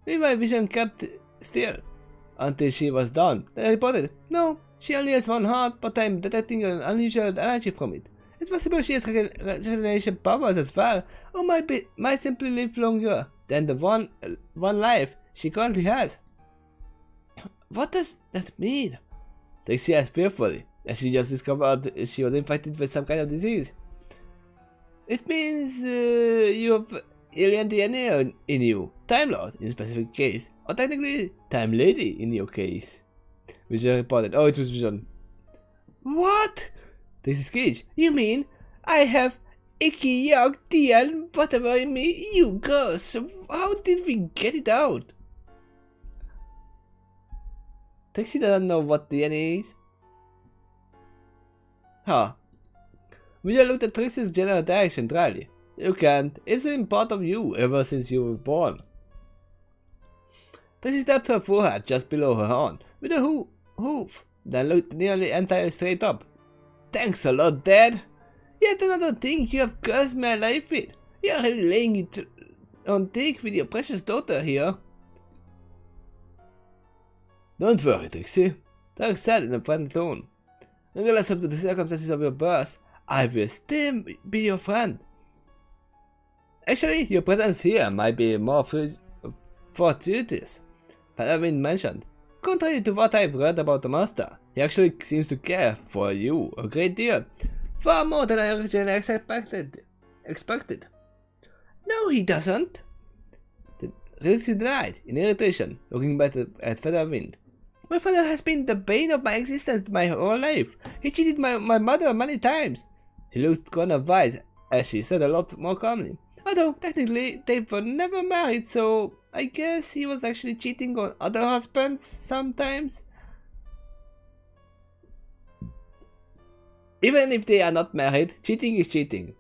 Meanwhile, Vision kept still until she was done. Then reported, no, she only has 1 heart, but I'm detecting an unusual energy from it. It's possible she has regeneration powers as well, or might simply live longer than the one life she currently has. What does that mean? Takeshy asked fearfully, as she just discovered she was infected with some kind of disease. It means you have alien DNA in you, Time Lord in specific case, or technically Time Lady in your case. Vision reported. Oh, it was Vision. What? This is Cage. You mean I have icky, yuck, DL, whatever in me? You girls, how did we get it out? Takeshy doesn't know what DNA is. Huh. Vision looked at Trixie's general direction dryly. You can't. It's been part of you ever since you were born. Trixie tapped her forehead just below her horn with a hoof, then looked nearly entirely straight up. Thanks a lot, Dad. Yet another thing you have cursed my life with. You're really laying it on thick with your precious daughter here. Don't worry, Trixie, Doug said in a friendly tone. Regardless of the circumstances of your birth, I will still be your friend. Actually, your presence here might be more fortuitous, Featherwind mentioned. Contrary to what I've read about the master, he actually seems to care for you a great deal, far more than I originally expected. No, he doesn't. Trixie denied, in irritation, looking back at Featherwind. My father has been the bane of my existence my whole life. He cheated my mother many times. She looked kind of wise as she said a lot more calmly. Although, technically, they were never married, so I guess he was actually cheating on other husbands sometimes. Even if they are not married, cheating is cheating.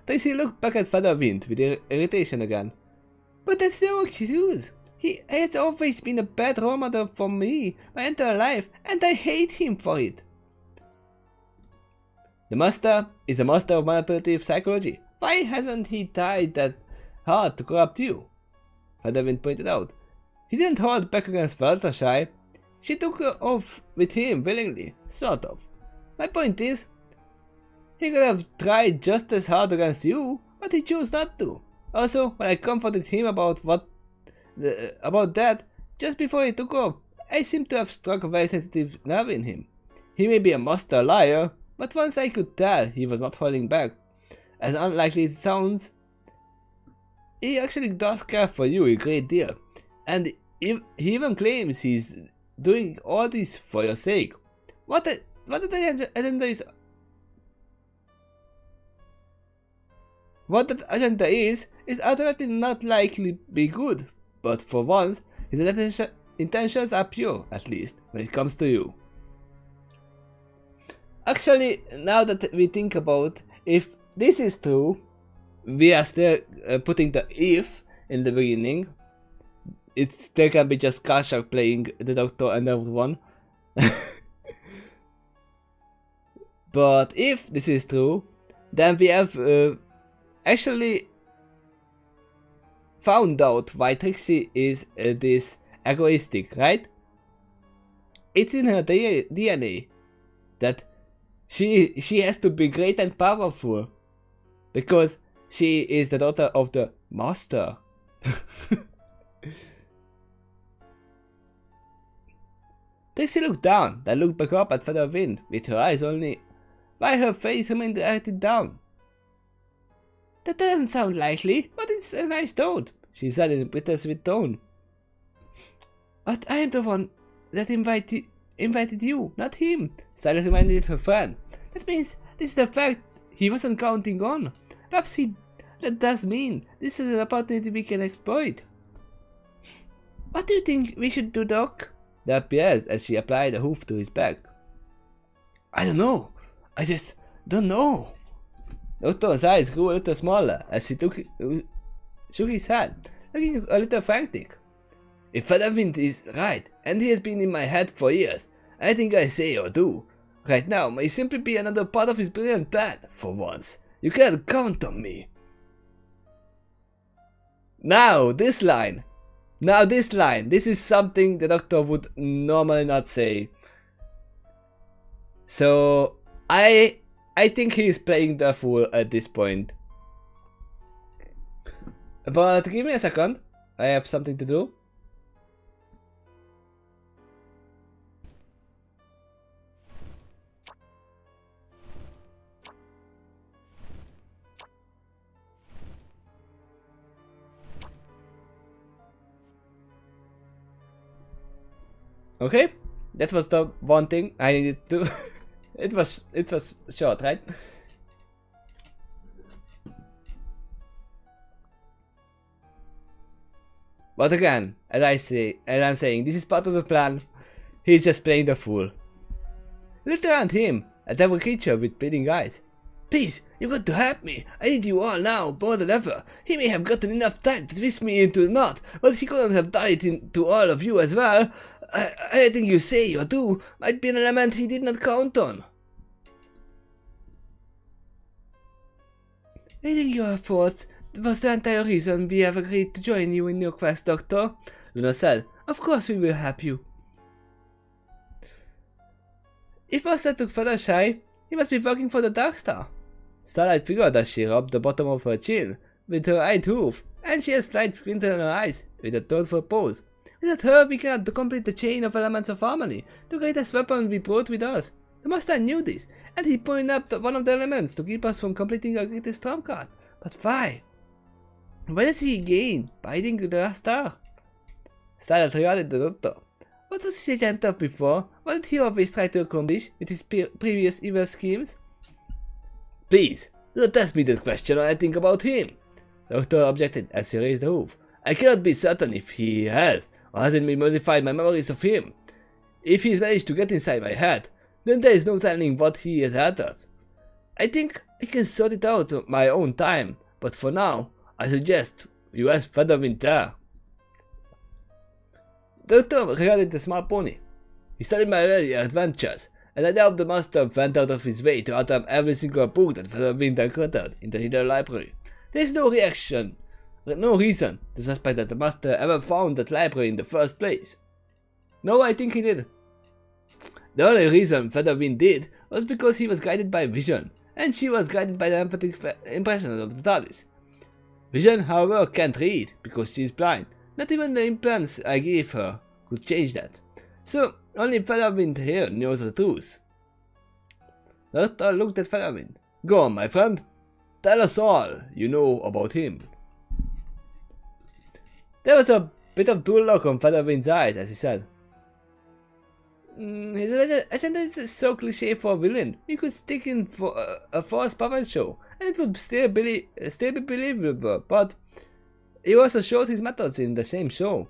Trixie looked back at Featherwind with irritation again. But that's no excuse. He has always been a bad role model for me my entire life, and I hate him for it. The master is a master of manipulative psychology. Why hasn't he tried that hard to corrupt you? Featherwind pointed out. He didn't hold back against Fluttershy. She took her off with him willingly, sort of. My point is, he could have tried just as hard against you, but he chose not to. Also, when I comforted him about that, just before he took off, I seem to have struck a very sensitive nerve in him. He may be a master liar, but once I could tell he was not holding back. As unlikely it sounds, he actually does care for you a great deal, and he even claims he's doing all this for your sake. What the agenda is? What that agenda is ultimately not likely be good, but for once, his intentions are pure, at least, when it comes to you. Actually, now that we think about, if this is true, we are still putting the if in the beginning. It still can be just Karshak playing the doctor and everyone. But if this is true, then we have actually found out why Trixie is this egoistic, right? It's in her DNA that she has to be great and powerful because she is the daughter of the master. Trixie looked down, then looked back up at Featherwind with her eyes only, while her face remained directed down. That doesn't sound likely, but it's a nice thought, she said in a bittersweet tone. But I am the one that invited you, not him, Silas reminded her friend. That means this is the fact he wasn't counting on. Perhaps that does mean this is an opportunity we can exploit. What do you think we should do, Doc? That appeared as she applied a hoof to his back. I don't know. I just don't know. Doctor's eyes grew a little smaller as he shook his head, looking a little frantic. If Featherwind is right, and he has been in my head for years, anything I say or do right now may simply be another part of his brilliant plan, for once. You cannot count on me. Now this line, this is something the Doctor would normally not say. So I think he is playing the fool at this point. But give me a second, I have something to do. Okay, that was the one thing I needed to. It was short, right? But again, as I'm saying, this is part of the plan. He's just playing the fool. Look around him at every creature with bleeding eyes. Please, you got to help me. I need you all now, more than ever. He may have gotten enough time to twist me into a knot, but he couldn't have done it to all of you as well. Anything you say or do might be an element he did not count on. Reading your thoughts was the entire reason we have agreed to join you in your quest, Doctor. Luna said, of course we will help you. If Osta took Fluttershy, he must be working for the Dark Star. Starlight figured as she rubbed the bottom of her chin with her right hoof, and she had slight squint in her eyes with a thoughtful pose. Without her, we cannot complete the chain of elements of harmony, the greatest weapon we brought with us. The Master knew this, and he pointed up one of the elements to keep us from completing our greatest trump card. But why? What does he gain by hiding the last star? Starlight regarded the Doctor. What was his agenda before? What did he always try to accomplish with his previous evil schemes? Please, do not ask me that question or anything about him. The Doctor objected as he raised the hoof. I cannot be certain if he has or hasn't modified my memories of him. If he's managed to get inside my head, then there is no telling what he has altered. I think I can sort it out at my own time, but for now, I suggest you ask Featherwind there. The Doctor regarded the small pony. He studied my earlier adventures, and I doubt the Master went out of his way to utter every single book that Featherwind encountered in the hidden library. There is no reason to suspect that the Master ever found that library in the first place. No, I think he did. The only reason Featherwind did was because he was guided by Vision, and she was guided by the empathic impressions of the TARDIS. Vision, however, can't read because she is blind. Not even the implants I gave her could change that. So, only Featherwind here knows the truth. The Doctor looked at Featherwind. Go on, my friend. Tell us all you know about him. There was a bit of dull look on Featherwind's eyes as he said, his agenda is so cliché for a villain. He could stick in for a false puppet show, and it would still be believable, but he also shows his methods in the same show.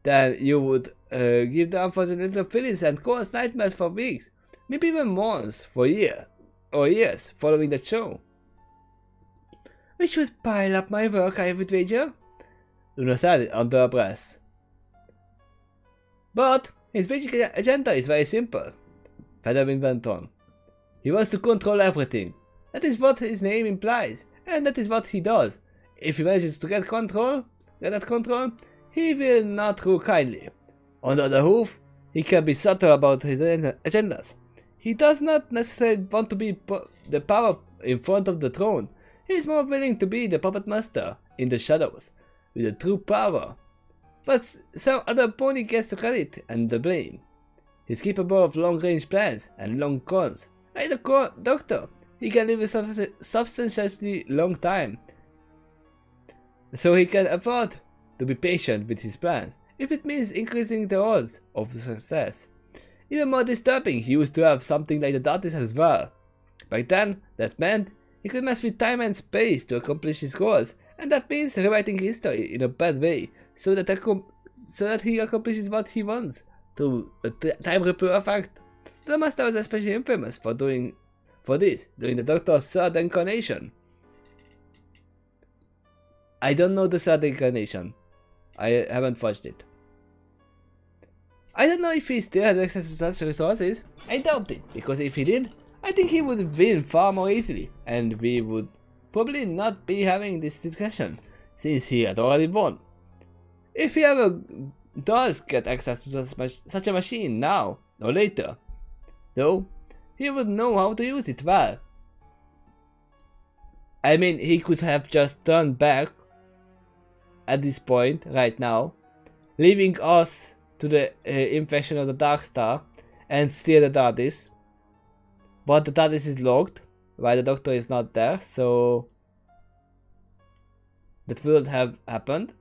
Then you would give the unfortunate little fillies and cause nightmares for weeks, maybe even months, for years following that show. Which would pile up my work, I would wager. Luna said it under her breath. But his basic agenda is very simple. Featherwind went on. He wants to control everything. That is what his name implies, and that is what he does. If he manages to get that control, he will not rule kindly. On the other hoof, he can be subtle about his agendas. He does not necessarily want to be the power in front of the throne. He is more willing to be the puppet master in the shadows, with the true power. But some other pony gets the credit and the blame. He's capable of long-range plans and long calls. Like the Doctor, he can live a substantially long time. So he can afford to be patient with his plans, if it means increasing the odds of success. Even more disturbing, he used to have something like the TARDIS as well. Back then, that meant he could mess with time and space to accomplish his goals, and that means rewriting history in a bad way, so that he accomplishes what he wants, through a time ripple effect. The Master was especially infamous for this during the Doctor's third incarnation. I don't know the third incarnation. I haven't watched it. I don't know if he still has access to such resources. I doubt it, because if he did, I think he would win far more easily, and we would probably not be having this discussion, since he had already won. If he ever does get access to such a machine now, or later, though, he would know how to use it well. I mean, he could have just turned back at this point, right now, leaving us to the infection of the Dark Star and steal the TARDIS. But the TARDIS is locked, while the Doctor is not there, so that wouldn't have happened.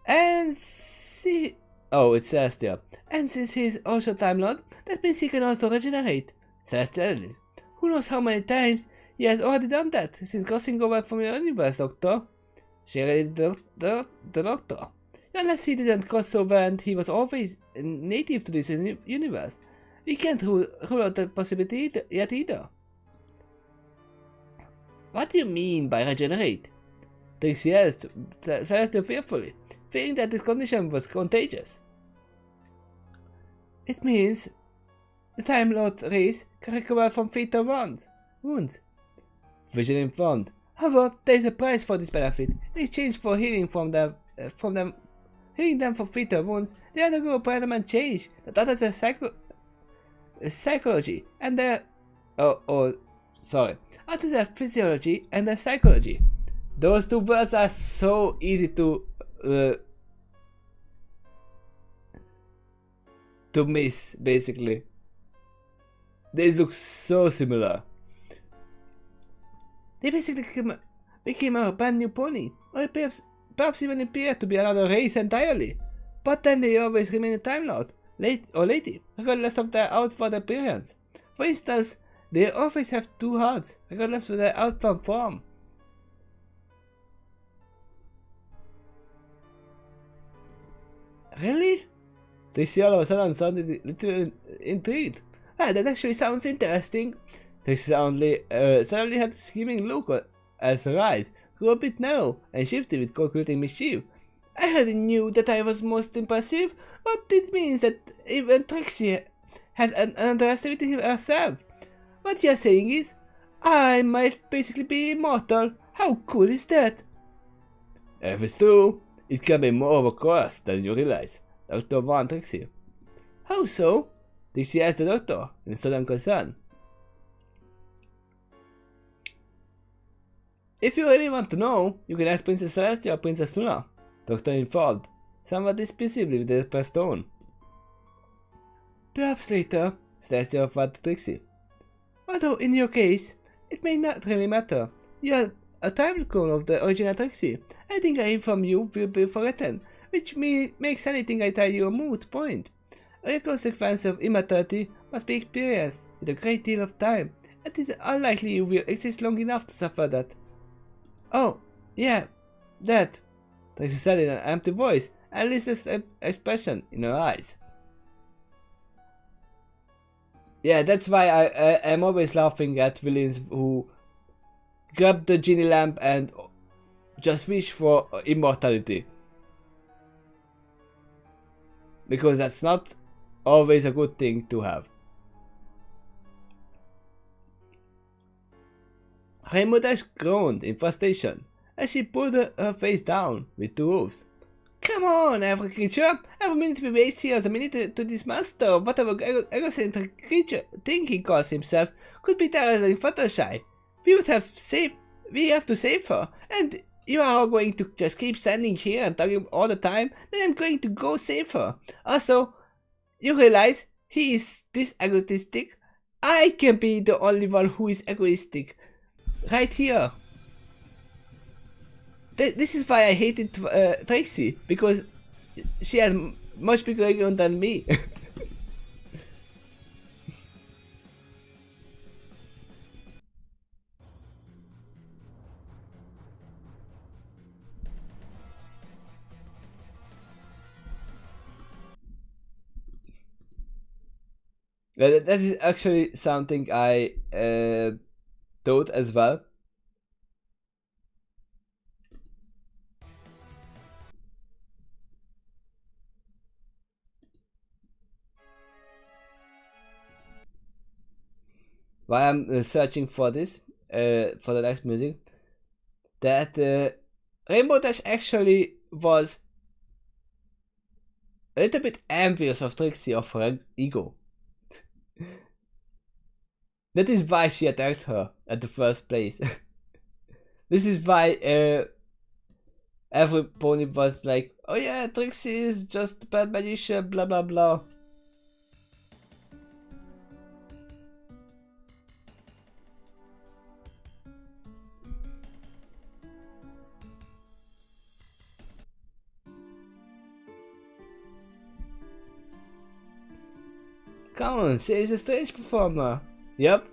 And see, oh, it's Celestial. And since he's also Time Lord, that means he can also regenerate. Celestial. Who knows how many times he has already done that since crossing over from your universe, Doctor. She already did the Doctor. Unless he didn't cross over and he was always native to this universe. We can't rule out that possibility yet either. What do you mean by regenerate? Takeshy asked Celestial fearfully, fearing that this condition was contagious. It means the Time Lord race can recover from fatal wounds. Vision informed. However, there is a price for this benefit. In exchange for healing healing them from fatal wounds, they undergo a permanent change that alters their psychology and their alters their physiology and their psychology. Those two words are so easy to miss, basically. They look so similar. They basically became a brand new pony, or perhaps even appear to be another race entirely. But then they always remain a Time Lord, late or lady, regardless of their outward appearance. For instance, they always have two hearts, regardless of their outward form. Really? Takeshy all of a sudden sounded a little intrigued. Ah, that actually sounds interesting. Takeshy suddenly had a scheming look as her eyes grew a bit narrow and shifted with calculating mischief. I already knew that I was most impressive, but it means that even Takeshy has underestimated herself. What you're saying is, I might basically be immortal. How cool is that? If it's true, it can be more of a course than you realize. Dr. warned Takeshy. How so? Takeshy asked the Doctor in sudden concern. If you really want to know, you can ask Princess Celestia or Princess Luna, Doctor informed, somewhat dismissively with a pressed tone. Perhaps later, Celestia offered to Takeshy. Although in your case, it may not really matter. You are a time clone of the original Takeshy. Anything I inform you will be forgotten, which makes anything I tell you a moot point. A consequence of immortality must be experienced with a great deal of time. It is unlikely you will exist long enough to suffer that. Oh, yeah, that, Takeshy said in an empty voice, and listless expression in her eyes. Yeah, that's why I'm always laughing at villains who grab the genie lamp and just wish for immortality. Because that's not always a good thing to have. Rainbow groaned in frustration as she pulled her face down with two wolves. Come on, every creature! Every minute we waste here is a minute to this master of whatever egocentric creature thing he calls himself could be terrorizing Fluttershy. We have to save her, and you are all going to just keep standing here and talking all the time, then I'm going to go save her. Also, you realize he is this egotistic? I can be the only one who is egoistic. Right here. This is why I hated Takeshy, because she had much bigger ego than me. That is actually something I thought as well. while I'm searching for this, for the next music, that Rainbow Dash actually was a little bit envious of Trixie of her ego. That is why she attacked her at the first place. This is why every pony was like, oh yeah, Trixie is just a bad magician, blah blah blah. Come on, she is a stage performer. Yep.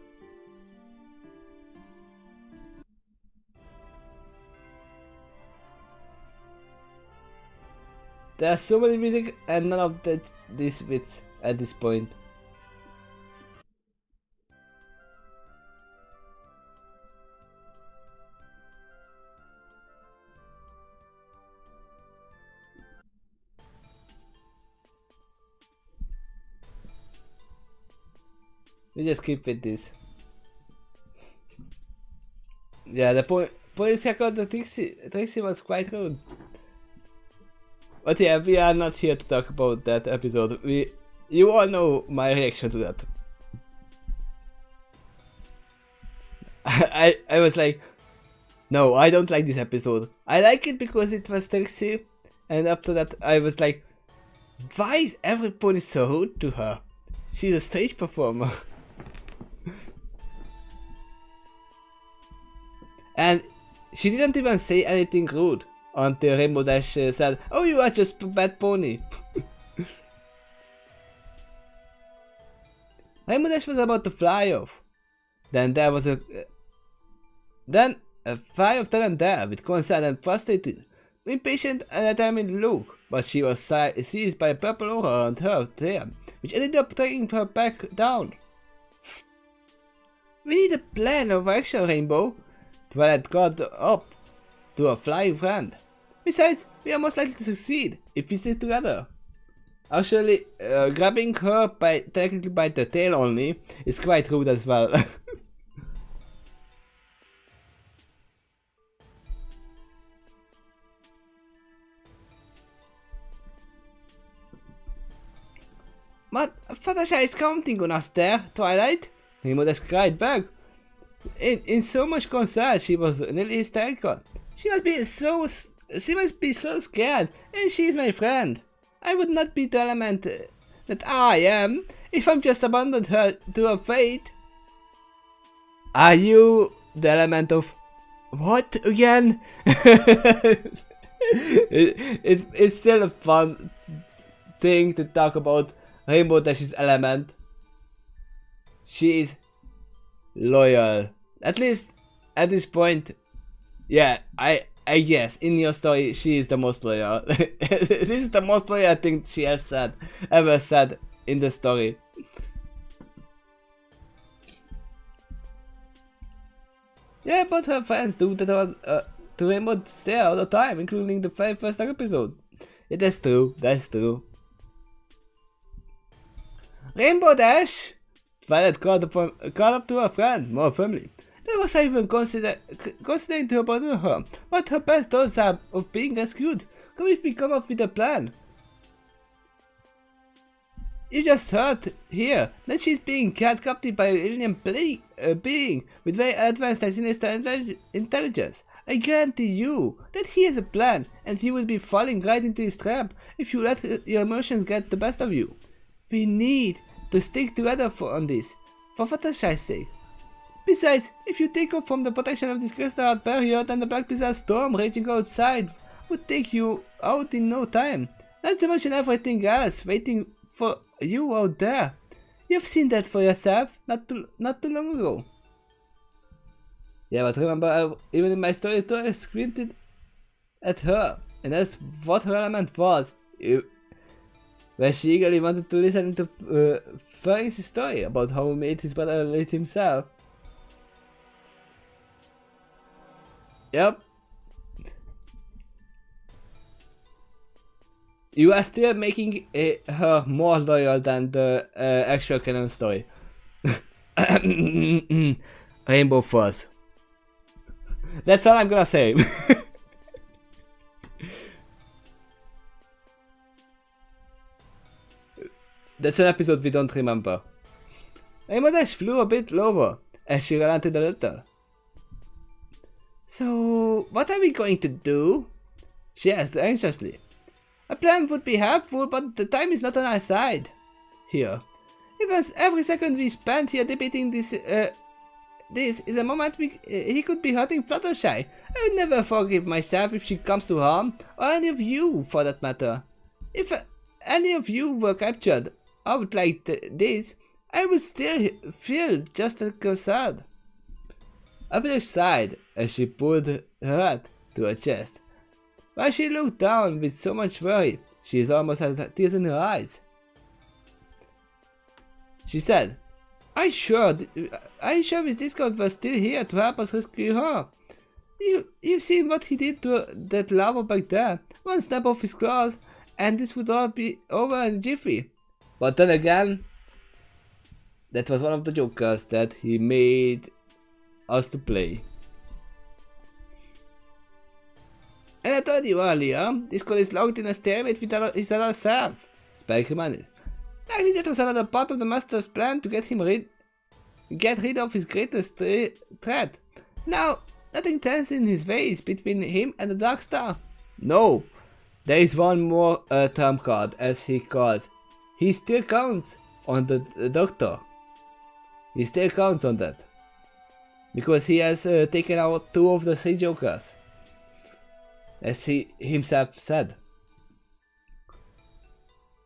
There's so many music and none of this fits at this point. We just keep with this. Yeah, the police record the Trixie was quite rude. But yeah, we are not here to talk about that episode. You all know my reaction to that. I was like, no, I don't like this episode. I like it because it was Trixie, and after that I was like, why is everybody so rude to her? She's a stage performer. And she didn't even say anything rude until Rainbow Dash said, oh, you are just a bad pony. Rainbow Dash was about to fly off. Then there was a fly off then and there with concerned and frustrated, impatient and determined look, but she was seized by a purple aura around her tail, which ended up taking her back down. We need a plan of action, Rainbow. Twilight got up to a flying friend. Besides, we are most likely to succeed if we stick together. Actually, grabbing her technically by the tail only is quite rude as well. But Fluttershy is counting on us there, Twilight. Rainbow Dash cried back. In so much concern, she was nearly hysterical. She must be so scared, and she is my friend. I would not be the element that I am if I'm just abandoned her to her fate. Are you the element of what again? It's still a fun thing to talk about Rainbow Dash's element. She is loyal. At least at this point. Yeah, I guess in your story she is the most loyal. This is the most loyal thing she has ever said in the story. Yeah, but her fans do that to Rainbow Stare all the time, including the very first episode. Yeah, that's true, that's true. Rainbow Dash! Violet called up to her friend, more firmly. That was even considering to abandon her, but her best odds are of being rescued. Come if we come up with a plan. You just heard here that she's being held captive by an alien being with very advanced and sinister intelligence. I guarantee you that he has a plan, and you will be falling right into his trap if you let your emotions get the best of you. We need to stick together on this, for Fluttershy's sake. Besides, if you take off from the protection of this crystal heart barrier, then the black blizzard storm raging outside would take you out in no time. Not to mention everything else waiting for you out there. You've seen that for yourself not too long ago. Yeah, but remember, even in my story too, I squinted at her, and that's what her element was. Where she eagerly wanted to listen to Ferring's story about how he made his brother late himself. Yep. You are still making her more loyal than the actual canon story. Rainbow fuzz. That's all I'm gonna say. That's an episode we don't remember. Rainbow Dash flew a bit lower as she relented a little. So, what are we going to do? She asked anxiously. A plan would be helpful, but the time is not on our side. Here. Even every second we spend here debating this is a moment he could be hurting Fluttershy. I would never forgive myself if she comes to harm, or any of you for that matter. If any of you were captured out like this, I would still feel just as concerned. Abigail sighed as she pulled her hat to her chest. While she looked down with so much worry, she almost had tears in her eyes. She said, Are you sure Miss Discord was still here to help us rescue her? You've seen what he did to that lava back there. One snap of his claws, and this would all be over in a jiffy. But then again, that was one of the jokers that he made us to play. And I told you earlier, Discord is locked in a stalemate with his other self, Spike reminded. Likely that was another part of the Master's plan to get rid of his greatest threat. Now, nothing stands in his ways between him and the Dark Star. No, there is one more trump card, as he calls. He still counts on the Doctor. He still counts on that. Because he has taken out 2 of the 3 jokers. As he himself said.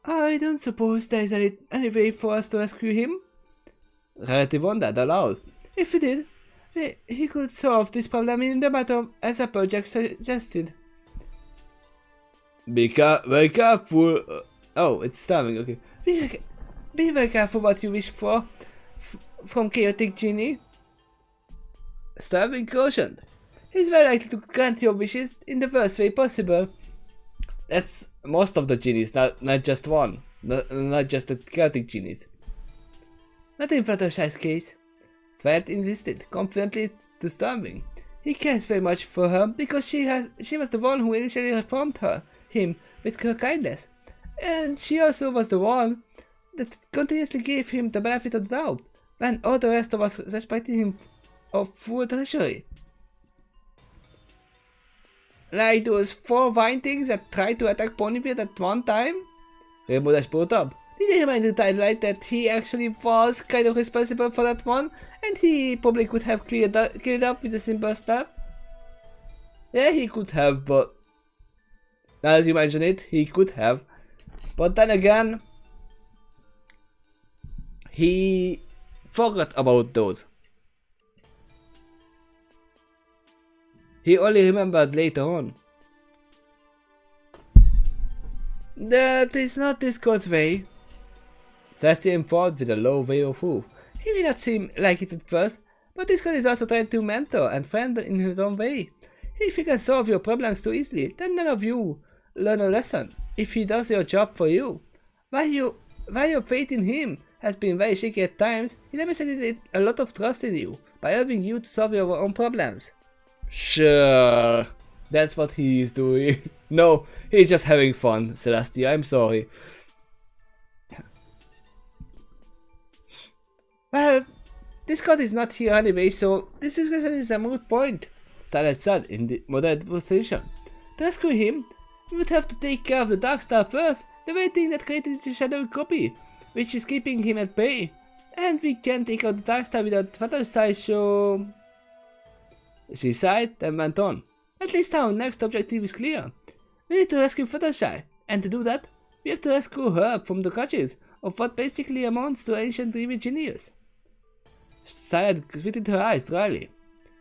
I don't suppose there is any way for us to rescue him? Rarity wondered aloud. If we did, he could solve this problem in the matter as the project suggested. Be very careful. Oh, it's starving, okay. Be very careful what you wish for from Chaotic Genie. Starving cautioned. He's very likely to grant your wishes in the worst way possible. That's most of the genies, not just one. Not just the chaotic genies. Not in Fluttershy's case. Twilight insisted confidently to Starving. He cares very much for her because she was the one who initially reformed him with her kindness. And she also was the one that continuously gave him the benefit of the doubt when all the rest of us suspected him of full treachery. Like those 4 vine things that tried to attack Ponyfield at one time? Rainbow Dash brought up. Did he remind the Twilight that he actually was kind of responsible for that one, and he probably could have cleared up with a simple step? Yeah, he could have, but now as you mention it, he could have. But then again, he forgot about those. He only remembered later on. That is not Discord's way. Celestia informed with a low wave of hoof. He may not seem like it at first, but Discord is also trying to mentor and friend in his own way. If he can solve your problems too easily, then none of you learn a lesson. If he does your job for you. While your faith in him has been very shaky at times, he demonstrated a lot of trust in you by helping you to solve your own problems. Sure, that's what he is doing. No, he's just having fun, Celestia, I'm sorry. Well, Discord is not here anyway, so this discussion is a moot point, Starlight said in the moderate position. To rescue him, we would have to take care of the Dark Star first, the very thing that created the shadowy copy, which is keeping him at bay. And we can't take out the Dark Star without Fluttershy, so... She sighed, then went on. At least our next objective is clear. We need to rescue Fluttershy, and to do that, we have to rescue her from the clutches of what basically amounts to ancient evil genius. Syed squinted her eyes dryly.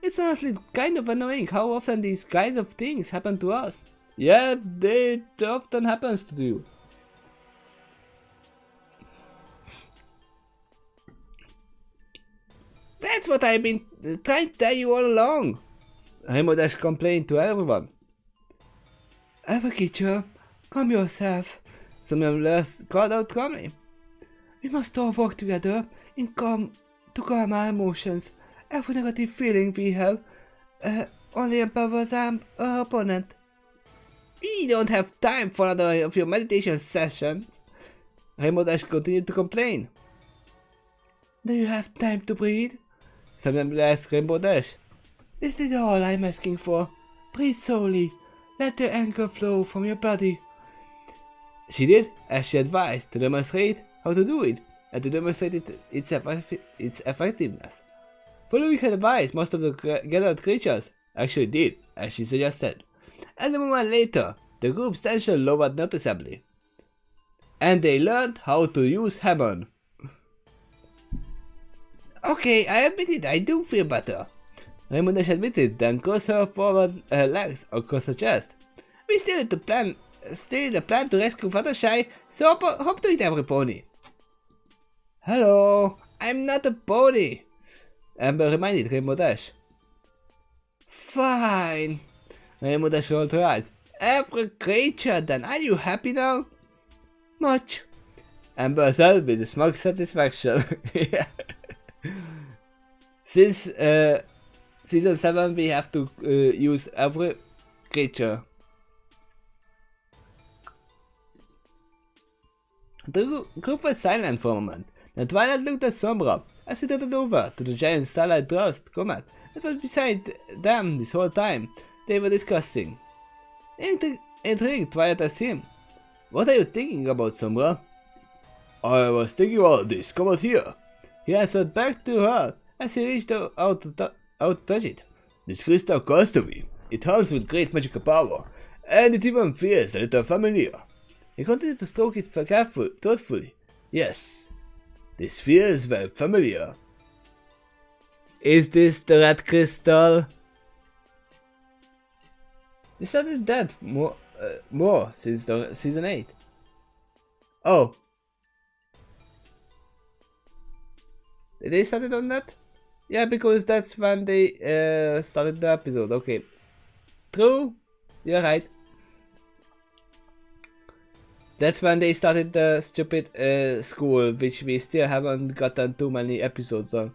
It's honestly kind of annoying how often these kinds of things happen to us. Yeah, it often happens to you. That's what I've been trying to tell you all along. Rainbow Dash complained to everyone. Everkitcher, calm yourself. Someone else called out calmly. We must all work together in calm to calm our emotions. Every negative feeling we have only empowers our opponent. We don't have time for another of your meditation sessions. Rainbow Dash continued to complain. Do you have time to breathe? Someone asked Rainbow Dash. This is all I'm asking for. Breathe slowly. Let the anger flow from your body. She did as she advised to demonstrate how to do it and to demonstrate its effectiveness. Following her advice, most of the gathered creatures actually did as she suggested, and a moment later, the group's tension lowered noticeably. And they learned how to use Hammond. Okay, I admit it, I do feel better. Rainbow Dash admitted, then crossed her forward legs across her chest. We still need a plan to rescue Fluttershy, so hope to eat every pony. Hello, I'm not a pony, Amber reminded Rainbow Dash. Fine. Rainbow Dash rolled her eyes. Every creature then, are you happy now? Much. Amber said with smug satisfaction. Since season 7 we have to use every creature. The group was silent for a moment. Then Twilight looked at Sombra as he darted over to the giant Starlight Dust comet that was beside them this whole time they were discussing. Intrigued, Twilight asked him, "What are you thinking about, Sombra?" "I was thinking about this comet here," he answered back to her as he reached out to touch it. "This crystal calls to me. It hums with great magical power, and it even feels a little familiar." He continued to stroke it thoughtfully. "Yes, this feels very familiar." Is this the red crystal? They started that more since the season 8. Oh. Did they started on that? Yeah, because that's when they started the episode. Okay. True. You're right. That's when they started the stupid school, which we still haven't gotten too many episodes on.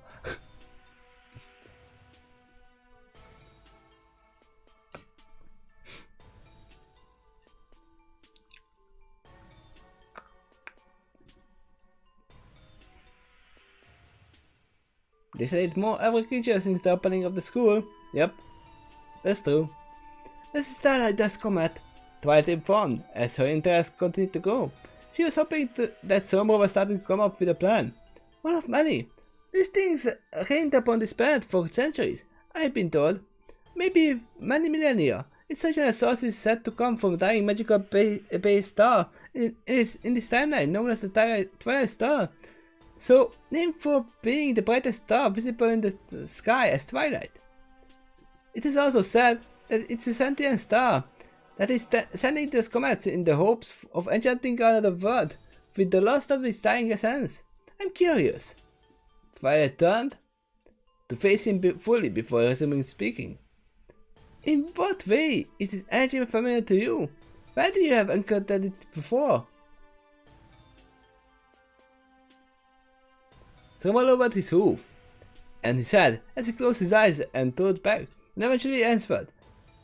They said it's more every creature since the opening of the school. Yep, that's true. This is Starlight Dust Comet, Twilight informed, as her interest continued to grow. She was hoping that Sombra was starting to come up with a plan. One of many. These things reigned upon this planet for centuries, I've been told. Maybe many millennia. Its original source is said to come from a dying magical base star in this timeline known as the Twilight Star. So, named for being the brightest star visible in the sky as twilight. It is also said that it's a sentient star that is sending those comets in the hopes of enchanting another world with the loss of its dying essence. I'm curious. Twilight turned to face him fully before resuming speaking. In what way is this energy familiar to you? Where do you have encountered it before? Someone lowered his hoof, and he said as he closed his eyes and thought back, and eventually answered,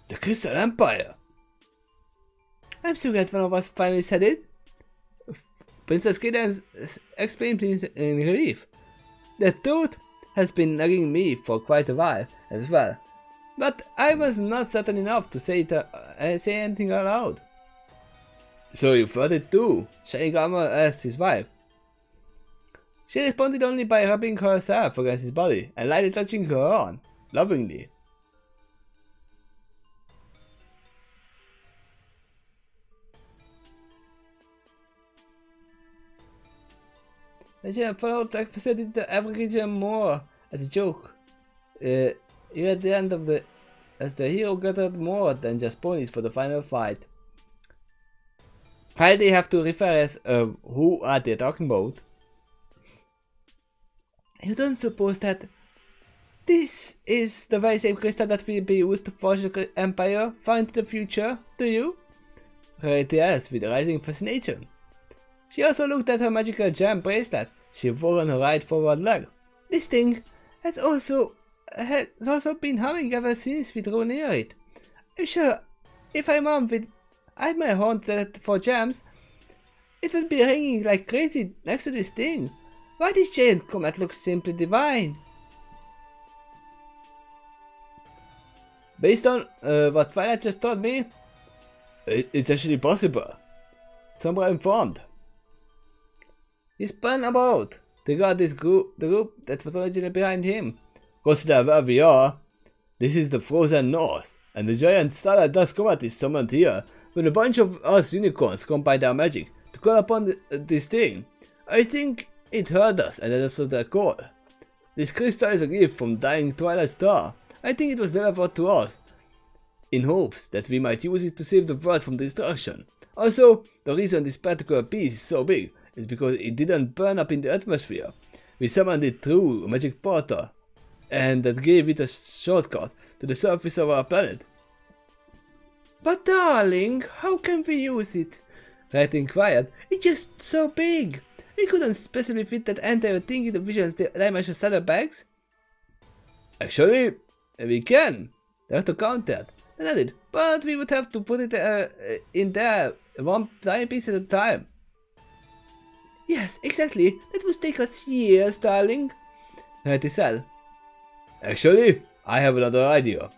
"The Crystal Empire." I'm so glad one of us finally said it. Princess Cadence explained in relief. The thought has been nagging me for quite a while as well, but I was not certain enough to say anything aloud. So you've heard it too? Shinigami asked his wife. She responded only by rubbing herself against his body and lightly touching her arm, lovingly. Legend followed represented the every region more as a joke. Here at the end of as the hero gathered more than just ponies for the final fight. Why they have to refer as who are they talking about? You don't suppose that this is the very same crystal that will be used to forge the Empire far into the future, do you? Rarity asked with rising fascination. She also looked at her magical gem bracelet she wore on her right forward leg. This thing has also been humming ever since we drew near it. I'm sure if I'm on with my horn for jams, it would be ringing like crazy next to this thing. Why this giant comet looks simply divine. Based on what Twilight just told me, it's actually possible. Someone informed. He spun about to guard the group that was originally behind him. Consider where we are. This is the frozen north, and the giant starlight dust comet is summoned here when a bunch of us unicorns combine our magic to call upon this thing. I think it heard us, and that was their call. This crystal is a gift from dying Twilight Star. I think it was delivered to us in hopes that we might use it to save the world from destruction. Also, the reason this particular piece is so big is because it didn't burn up in the atmosphere. We summoned it through a magic portal, and that gave it a shortcut to the surface of our planet. But darling, how can we use it? Rat inquired. It's just so big. We couldn't possibly fit that entire thing in the Vision's dimension saddlebags. Actually, we can. The doctor countered. Then added, but we would have to put it in there one tiny piece at a time. Yes, exactly. That would take us years, darling. Ratty said. Actually, I have another idea.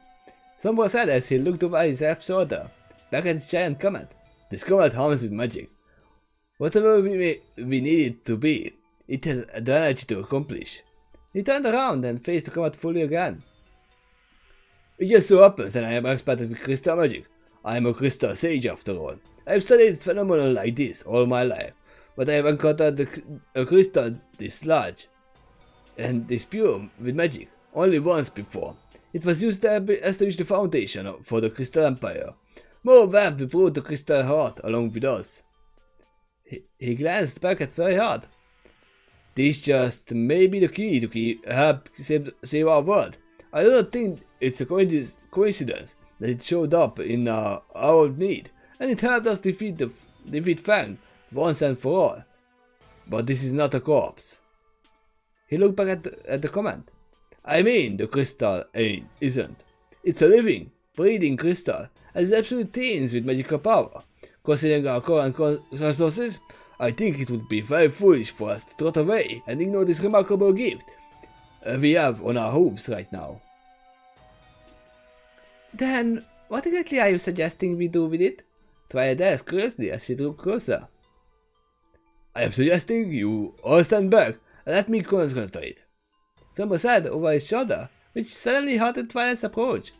Someone said as he looked over his left shoulder, back at his giant comet. This comet hums with magic. Whatever we need it to be, it has the energy to accomplish. He turned around and faced the comet fully again. It just so happens that I am expert with crystal magic. I am a crystal sage after all. I have studied phenomena like this all my life, but I have encountered a crystal this large and this pure with magic only once before. It was used to establish the foundation for the Crystal Empire. Moreover, we brought the Crystal Heart along with us. He glanced back at very hard. This just may be the key to help save our world. I don't think it's a coincidence that it showed up in our hour of need, and it helped us defeat Fang once and for all. But this is not a corpse. He looked back at the comment. I mean, the crystal isn't. It's a living, breathing crystal, and it's absolutely teems with magical power. Considering our current resources, I think it would be very foolish for us to trot away and ignore this remarkable gift we have on our hooves right now. Then, what exactly are you suggesting we do with it? Twilight asked curiously as she drew closer. I am suggesting you all stand back and let me concentrate. Someone said over his shoulder, which suddenly halted Twilight's approach.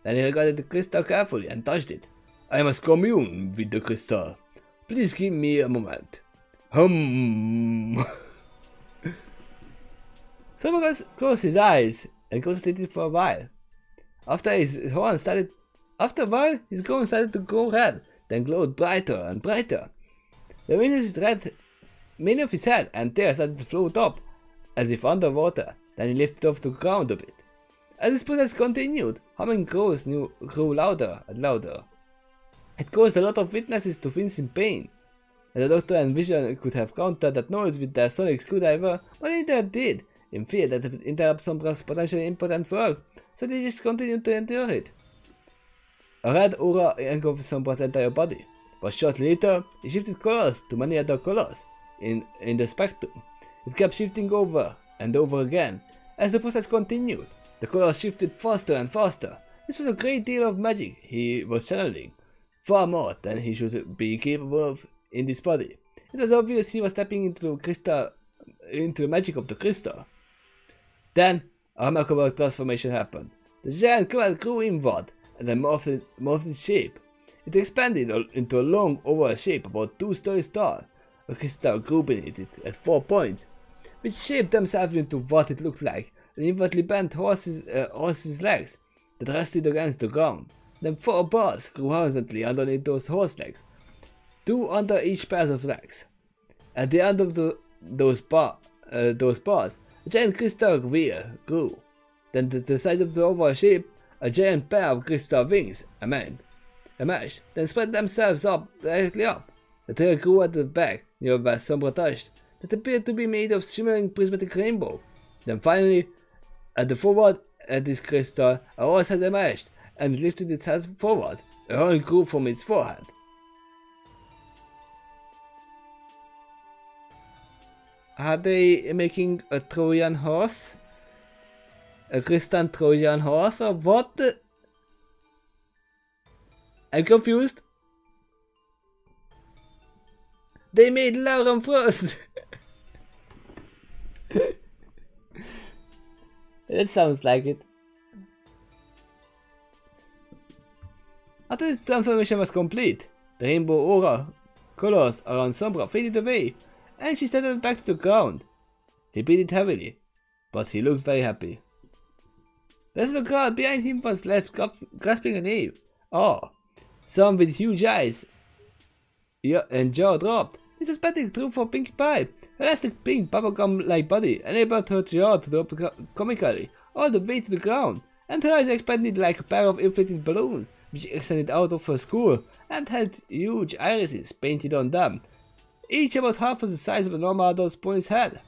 Then he regarded the crystal carefully and touched it. I must commune with the crystal. Please give me a moment. Someone closed his eyes and concentrated for a while. After a while, his horn started to glow red, then glowed brighter and brighter. The many of his head and tail started to float up, as if underwater. Then he lifted off the ground a bit. As this process continued, humming grew louder and louder. It caused a lot of witnesses to wince in pain. And the Doctor and Vision could have countered that noise with their sonic screwdriver, but neither did, in fear that it would interrupt Sombra's potentially important work, so they just continued to endure it. A red aura engulfed Sombra's entire body, but shortly later, it shifted colors to many other colors in the spectrum. It kept shifting over and over again. As the process continued, the colors shifted faster and faster. This was a great deal of magic he was channeling, far more than he should be capable of in this body. It was obvious he was tapping into the magic of the crystal. Then, a remarkable transformation happened. The giant comet grew inward and then morphed its shape. It expanded into a long oval shape about 2 stories tall. A crystal grew beneath it at 4 points, which shaped themselves into what it looked like an inwardly bent horse's legs that rested against the ground. Then 4 bars grew horizontally underneath those horse legs, 2 under each pair of legs. At the end of those bars, a giant crystal wheel grew. Then to the side of the oval shape, a giant pair of crystal wings emerged, then spread themselves directly up. The tail grew at the back, near where Sombra touched, that appeared to be made of shimmering prismatic rainbow. Then finally, at the forward at this crystal, a horse had emerged and lifted its head forward. A horn grew from its forehead. Are they making a Trojan horse? A Christian Trojan horse or what? I'm confused. They made Lauren first. It sounds like it. After this transformation was complete, the rainbow aura colors around Sombra faded away, and she settled back to the ground. He breathed heavily, but he looked very happy. The rest of the crowd behind him was left grasping a name. Oh, some with huge eyes and jaw dropped. This was Patrick true for Pinkie Pie. Elastic pink bubblegum-like body enabled her jaw to drop comically all the way to the ground, and her eyes expanded like a pair of inflated balloons, which extended out of her skull and had huge irises painted on them, each about half of the size of a normal adult pony's head.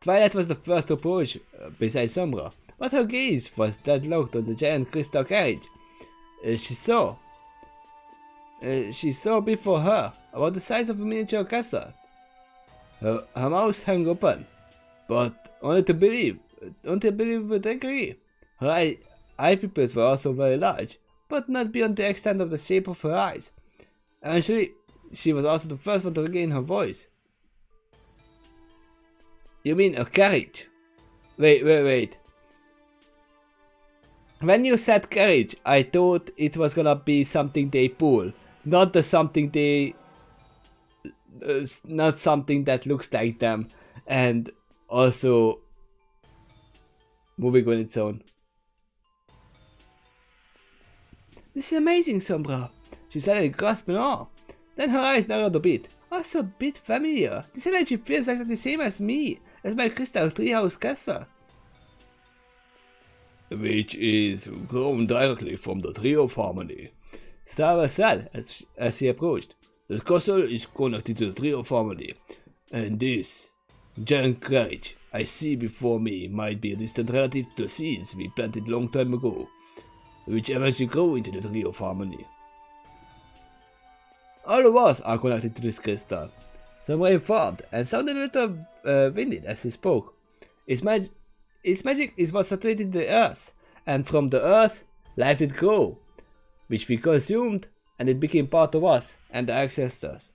Twilight was the first to approach beside Sombra, but her gaze was deadlocked on the giant crystal carriage. She saw before her, about the size of a miniature castle. Her mouth hung open, but only to believe would agree. Her eye pupils were also very large, but not beyond the extent of the shape of her eyes. Eventually, she was also the first one to regain her voice. You mean a carriage? Wait. When you said carriage, I thought it was gonna be something they pull, not something that looks like them, and also moving on its own. This is amazing, Sombra. She suddenly grasped in awe. Then her eyes narrowed a bit. Also a bit familiar. This energy feels like the same as me, as my crystal treehouse castle. Which is grown directly from the Tree of Harmony. Star said as he approached. The castle is connected to the Tree of Harmony, and this giant carriage I see before me might be a distant relative to the seeds we planted long time ago, which eventually grow into the Tree of Harmony. All of us are connected to this crystal. Sombra informed and sounded a little winded as he spoke. Its magic is what saturated the earth, and from the earth, life did grow, which we consumed, and it became part of us and our ancestors.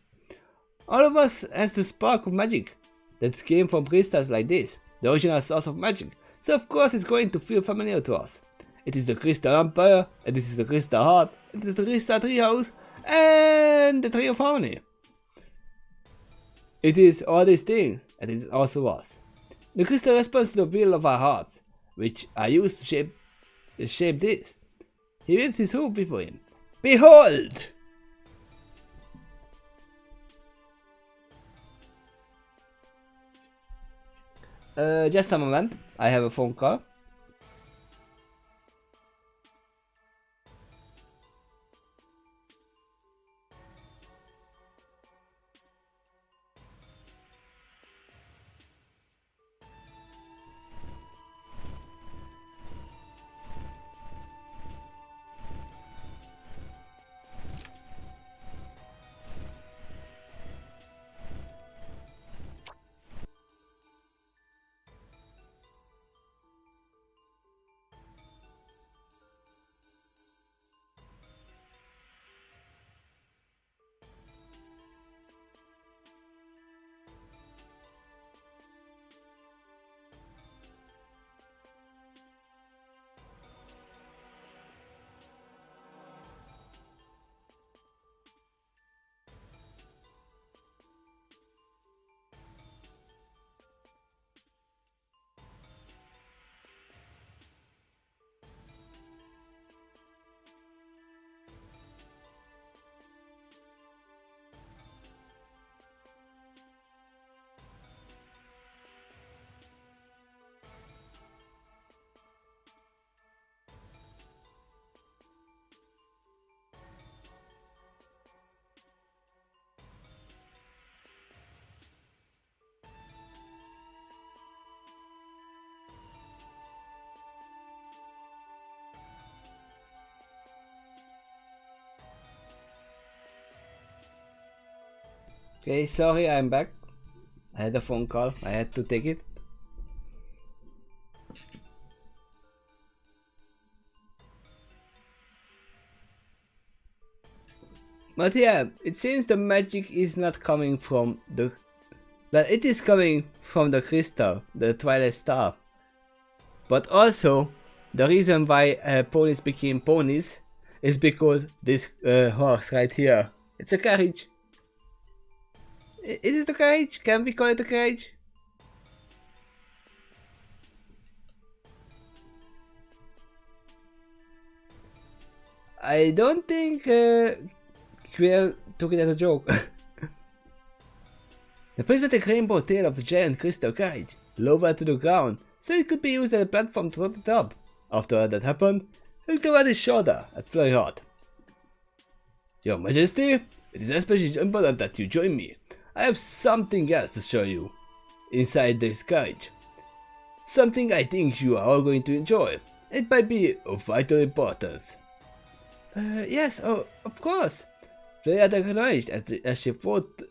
All of us has the spark of magic that came from crystals like this, the original source of magic, so of course it's going to feel familiar to us. It is the Crystal Empire, and this is the Crystal Heart, it is the Crystal Treehouse, and the Tree of Harmony. It is all these things, and it is also us. The crystal responds to the will of our hearts, which are used to shape this. He waved his hoop before him. Behold! Just a moment, I have a phone call. Okay, sorry, I'm back. I had a phone call, I had to take it. But yeah, it seems the magic is not coming from the... Well, it is coming from the crystal, the Twilight Star. But also, the reason why ponies became ponies is because this horse right here. It's a carriage. Is it a carriage? Can we call it a carriage? I don't think Quill took it as a joke. The prismatic rainbow tail of the giant crystal carriage lowered to the ground, so it could be used as a platform to the top. After that happened, he'll cover his shoulder at very hard. Your Majesty, it is especially important that you join me. I have something else to show you inside this carriage. Something I think you are all going to enjoy. It might be of vital importance. Yes, oh, of course. Freya acknowledged as she fought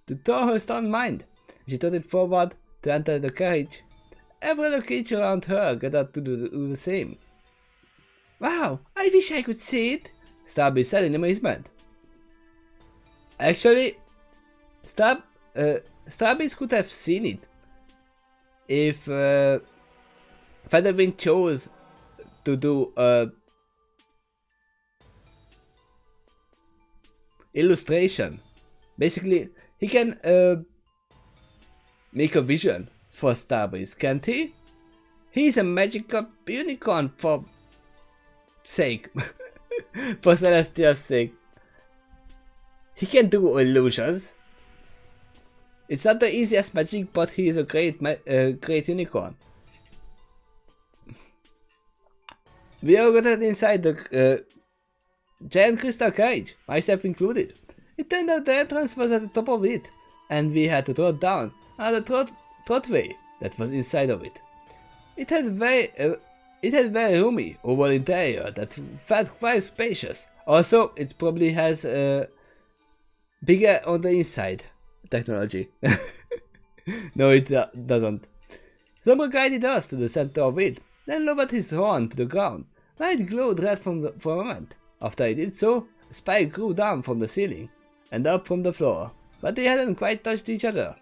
to thaw her stunned mind. She trotted forward to enter the carriage. Every other creature around her gathered to do the same. Wow, I wish I could see it, Starby said in amazement. Actually, Starbeast could have seen it if Featherwing chose to do illustration. Basically, he can make a vision for Starbeast, can't he? He's a magical unicorn for sake. For Celestia's sake. He can do illusions. It's not the easiest magic, but he is a great unicorn. We all got inside the giant crystal cage, myself included. It turned out the entrance was at the top of it, and we had to trot down another trotway that was inside of it. It had very roomy oval interior that felt quite spacious. Also, it probably has bigger on the inside technology. No, it doesn't. Someone guided us to the center of it, then lowered his horn to the ground. Light glowed red for a moment. After he did so, a spike grew down from the ceiling and up from the floor, but they hadn't quite touched each other.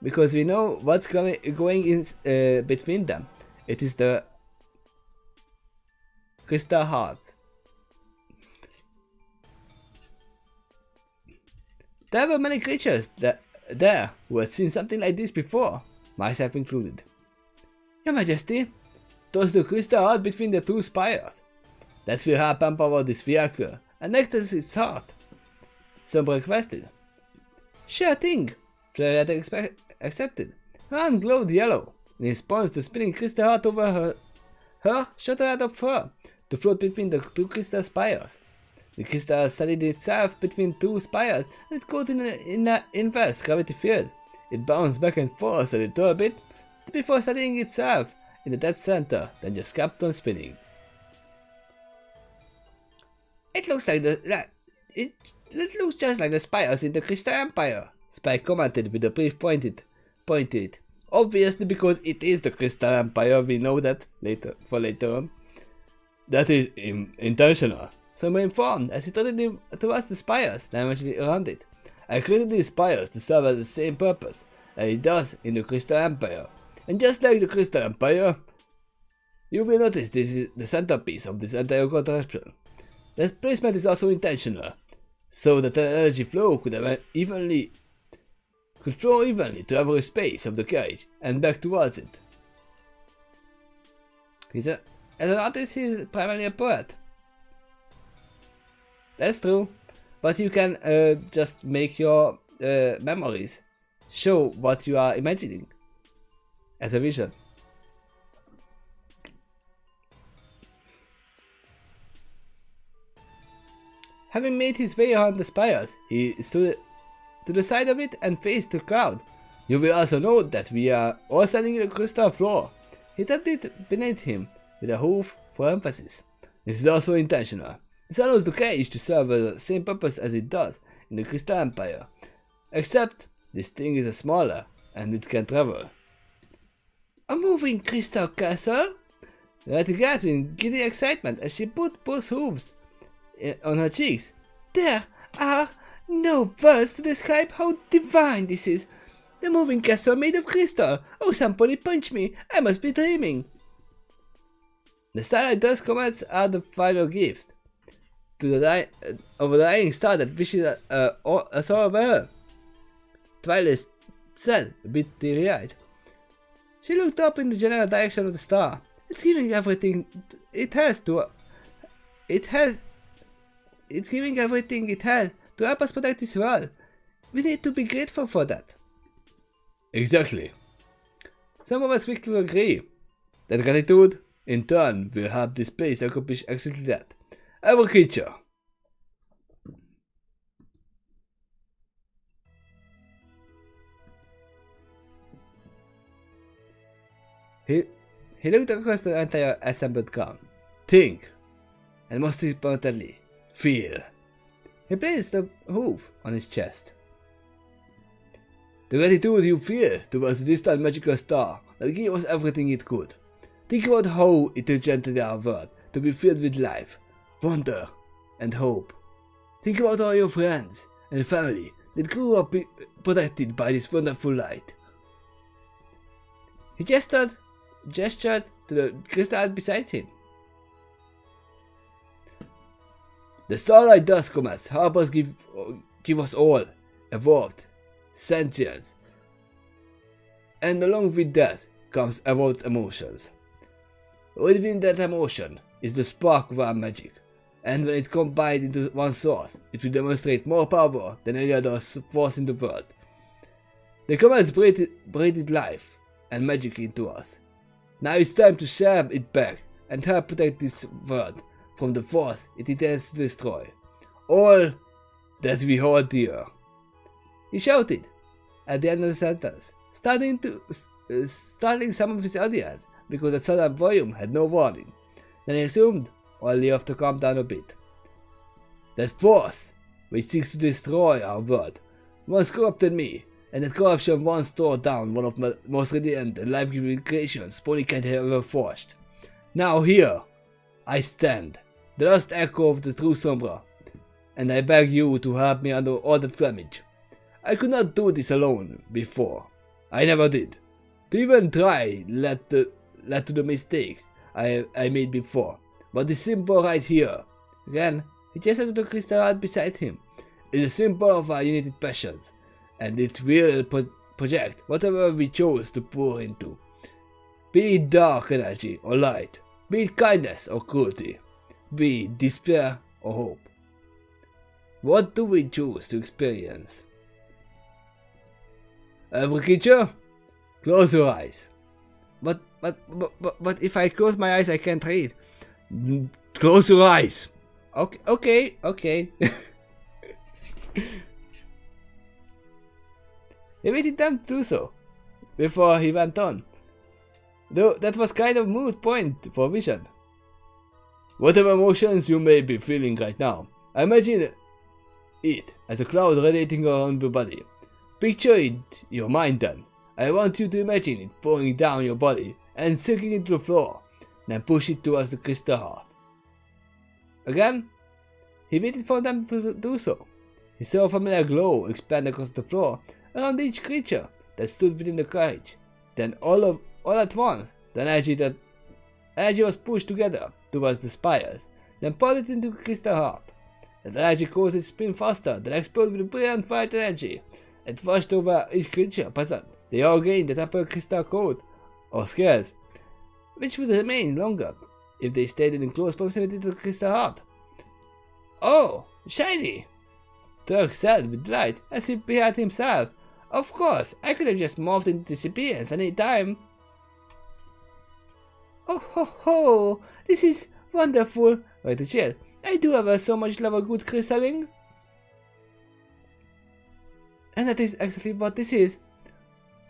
Because we know what's going in between them. It is the crystal hearts. There were many creatures there who had seen something like this before, myself included. Your Majesty, toss the crystal heart between the two spires. That will help empower this vehicle and act as its heart. Some requested. Sure thing, Freya accepted. Her hand glowed yellow. In response, the spinning crystal heart over her shot out of her to float between the two crystal spires. The crystal studied itself between two spires and it caught in an inverse gravity field. It bounced back and forth a little bit before studying itself in the dead center, then just kept on spinning. It looks like it looks just like the spires in the Crystal Empire, Spike commented with a brief point to it. Obviously, because it is the Crystal Empire, we know that later on. That is intentional. Some were informed as he started towards the spires dimensionally around it. I created these spires to serve as the same purpose that it does in the Crystal Empire. And just like the Crystal Empire, you will notice this is the centerpiece of this entire contraption. The placement is also intentional, so that the energy flow could flow evenly to every space of the carriage and back towards it. As an artist, he is primarily a poet. That's true, but you can just make your memories show what you are imagining as a vision. Having made his way around the spires, he stood to the side of it and faced the crowd. You will also note that we are all standing in the crystal floor. He tapped it beneath him with a hoof for emphasis. This is also intentional. This allows the cage to serve the same purpose as it does in the Crystal Empire. Except, this thing is smaller, and it can travel. A moving crystal castle? Letty gasped in giddy excitement as she put both hooves on her cheeks. There are no words to describe how divine this is. The moving castle made of crystal. Oh, somebody punch me. I must be dreaming. The starlight dust comets are the final gift to the dying star that wishes us all well. Twilight said, a bit teary-eyed. She looked up in the general direction of the star. It's giving everything it has to help us protect this world. We need to be grateful for that. Exactly. Some of us quickly agree that gratitude, in turn, will help this place accomplish exactly that. Every creature. He looked across the entire assembled crowd. Think, and most importantly, feel. He placed a hoof on his chest. The gratitude you feel towards the distant magical star that gave us everything it could. Think about how it engendered our world to be filled with life, wonder, and hope. Think about all your friends and family that grew up protected by this wonderful light. He gestured to the crystal beside him. The starlight dust comets help us give us all evolved sentience, and along with that comes evolved emotions. Within that emotion is the spark of our magic, and when it's combined into one source, it will demonstrate more power than any other force in the world. The comets breathed life and magic into us. Now it's time to share it back and help protect this world from the force it intends to destroy. All that we hold dear. He shouted at the end of the sentence, startling some of his audience because the sudden volume had no warning. Then he assumed only have to calm down a bit. That force which seeks to destroy our world once corrupted me, and that corruption once tore down one of my most radiant and life-giving creations Ponykind had ever forged. Now here I stand, the last echo of the true Sombra, and I beg you to help me undo all the damage. I could not do this alone before. I never did. To even try led to the mistakes I made before. But the symbol right here, again, he gestured to the crystal heart beside him, is a symbol of our united passions, and it will project whatever we chose to pour into. Be it dark energy or light, be it kindness or cruelty, be it despair or hope. What do we choose to experience? Every creature, close your eyes. But if I close my eyes, I can't read. Close your eyes. Okay. He waited them to do so before he went on. Though that was kind of a moot point for vision. Whatever emotions you may be feeling right now, imagine it as a cloud radiating around your body. Picture it in your mind then. I want you to imagine it pouring down your body and sinking into the floor, then push it towards the crystal heart. Again, he waited for them to do so. He saw a familiar glow expand across the floor around each creature that stood within the carriage. Then all at once, the energy was pushed together towards the spires, then poured it into the crystal heart. The energy caused it to spin faster, then exploded with brilliant white energy. It flashed over each creature present. They all gained the temporal crystal coat, or scales, which would remain longer if they stayed in close proximity to the crystal heart. Oh, shiny! Turk said with delight as he behind himself. Of course, I could have just morphed into this appearance any time. Oh ho ho! This is wonderful! Right to chill. I do have so much love of good crystalling. And that is exactly what this is.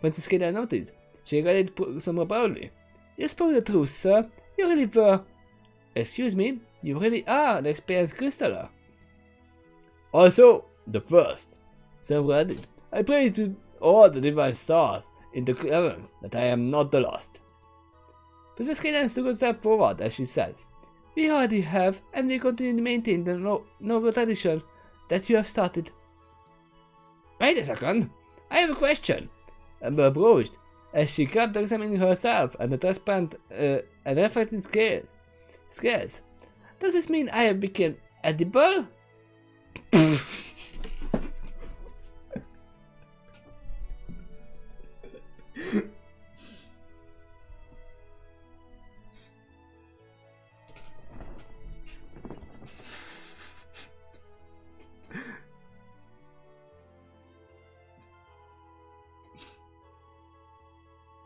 Princess Keda noticed. She regarded somewhat proudly. You spoke the truth, sir. You really were. Excuse me, you really are an experienced crystaller. Also, the first. Sam added. I pray to all the divine stars in the heavens that I am not the lost. Princess Cadence took a step forward as she said, "We already have, and we continue to maintain the noble tradition that you have started." Wait a second, I have a question. Amber approached as she kept examining herself and the transparent and reflected scales. Does this mean I have become edible?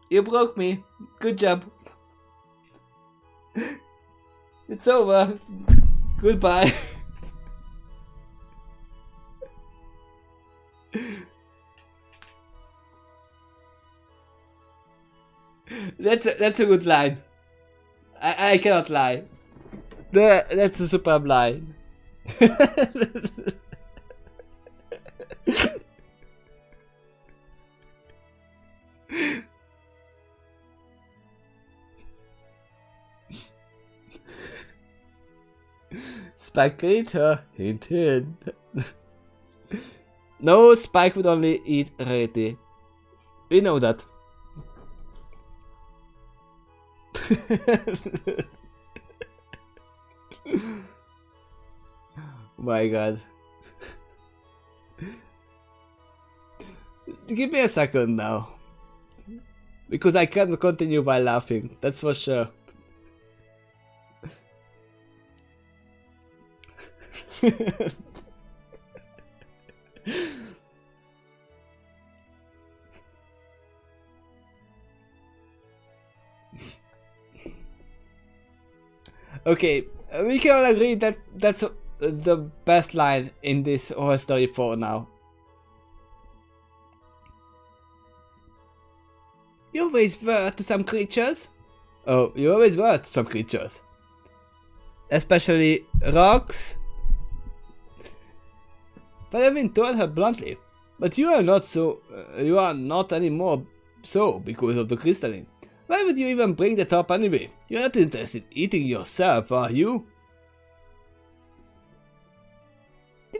You broke me. Good job. It's over. Goodbye. That's a good line. I cannot lie. That's a superb line. Spike can eat her. Hint, hint. No, Spike would only eat Rarity. We know that. My god. Give me a second now. Because I can't continue by laughing, that's for sure. Okay, we can all agree that that's the best line in this horror story for now. You always were to some creatures? Oh, you always were to some creatures. Especially rocks. Valerie told her bluntly, but you are not so. You are not anymore so because of the crystalline. Why would you even bring that up anyway? You're not interested in eating yourself, are you?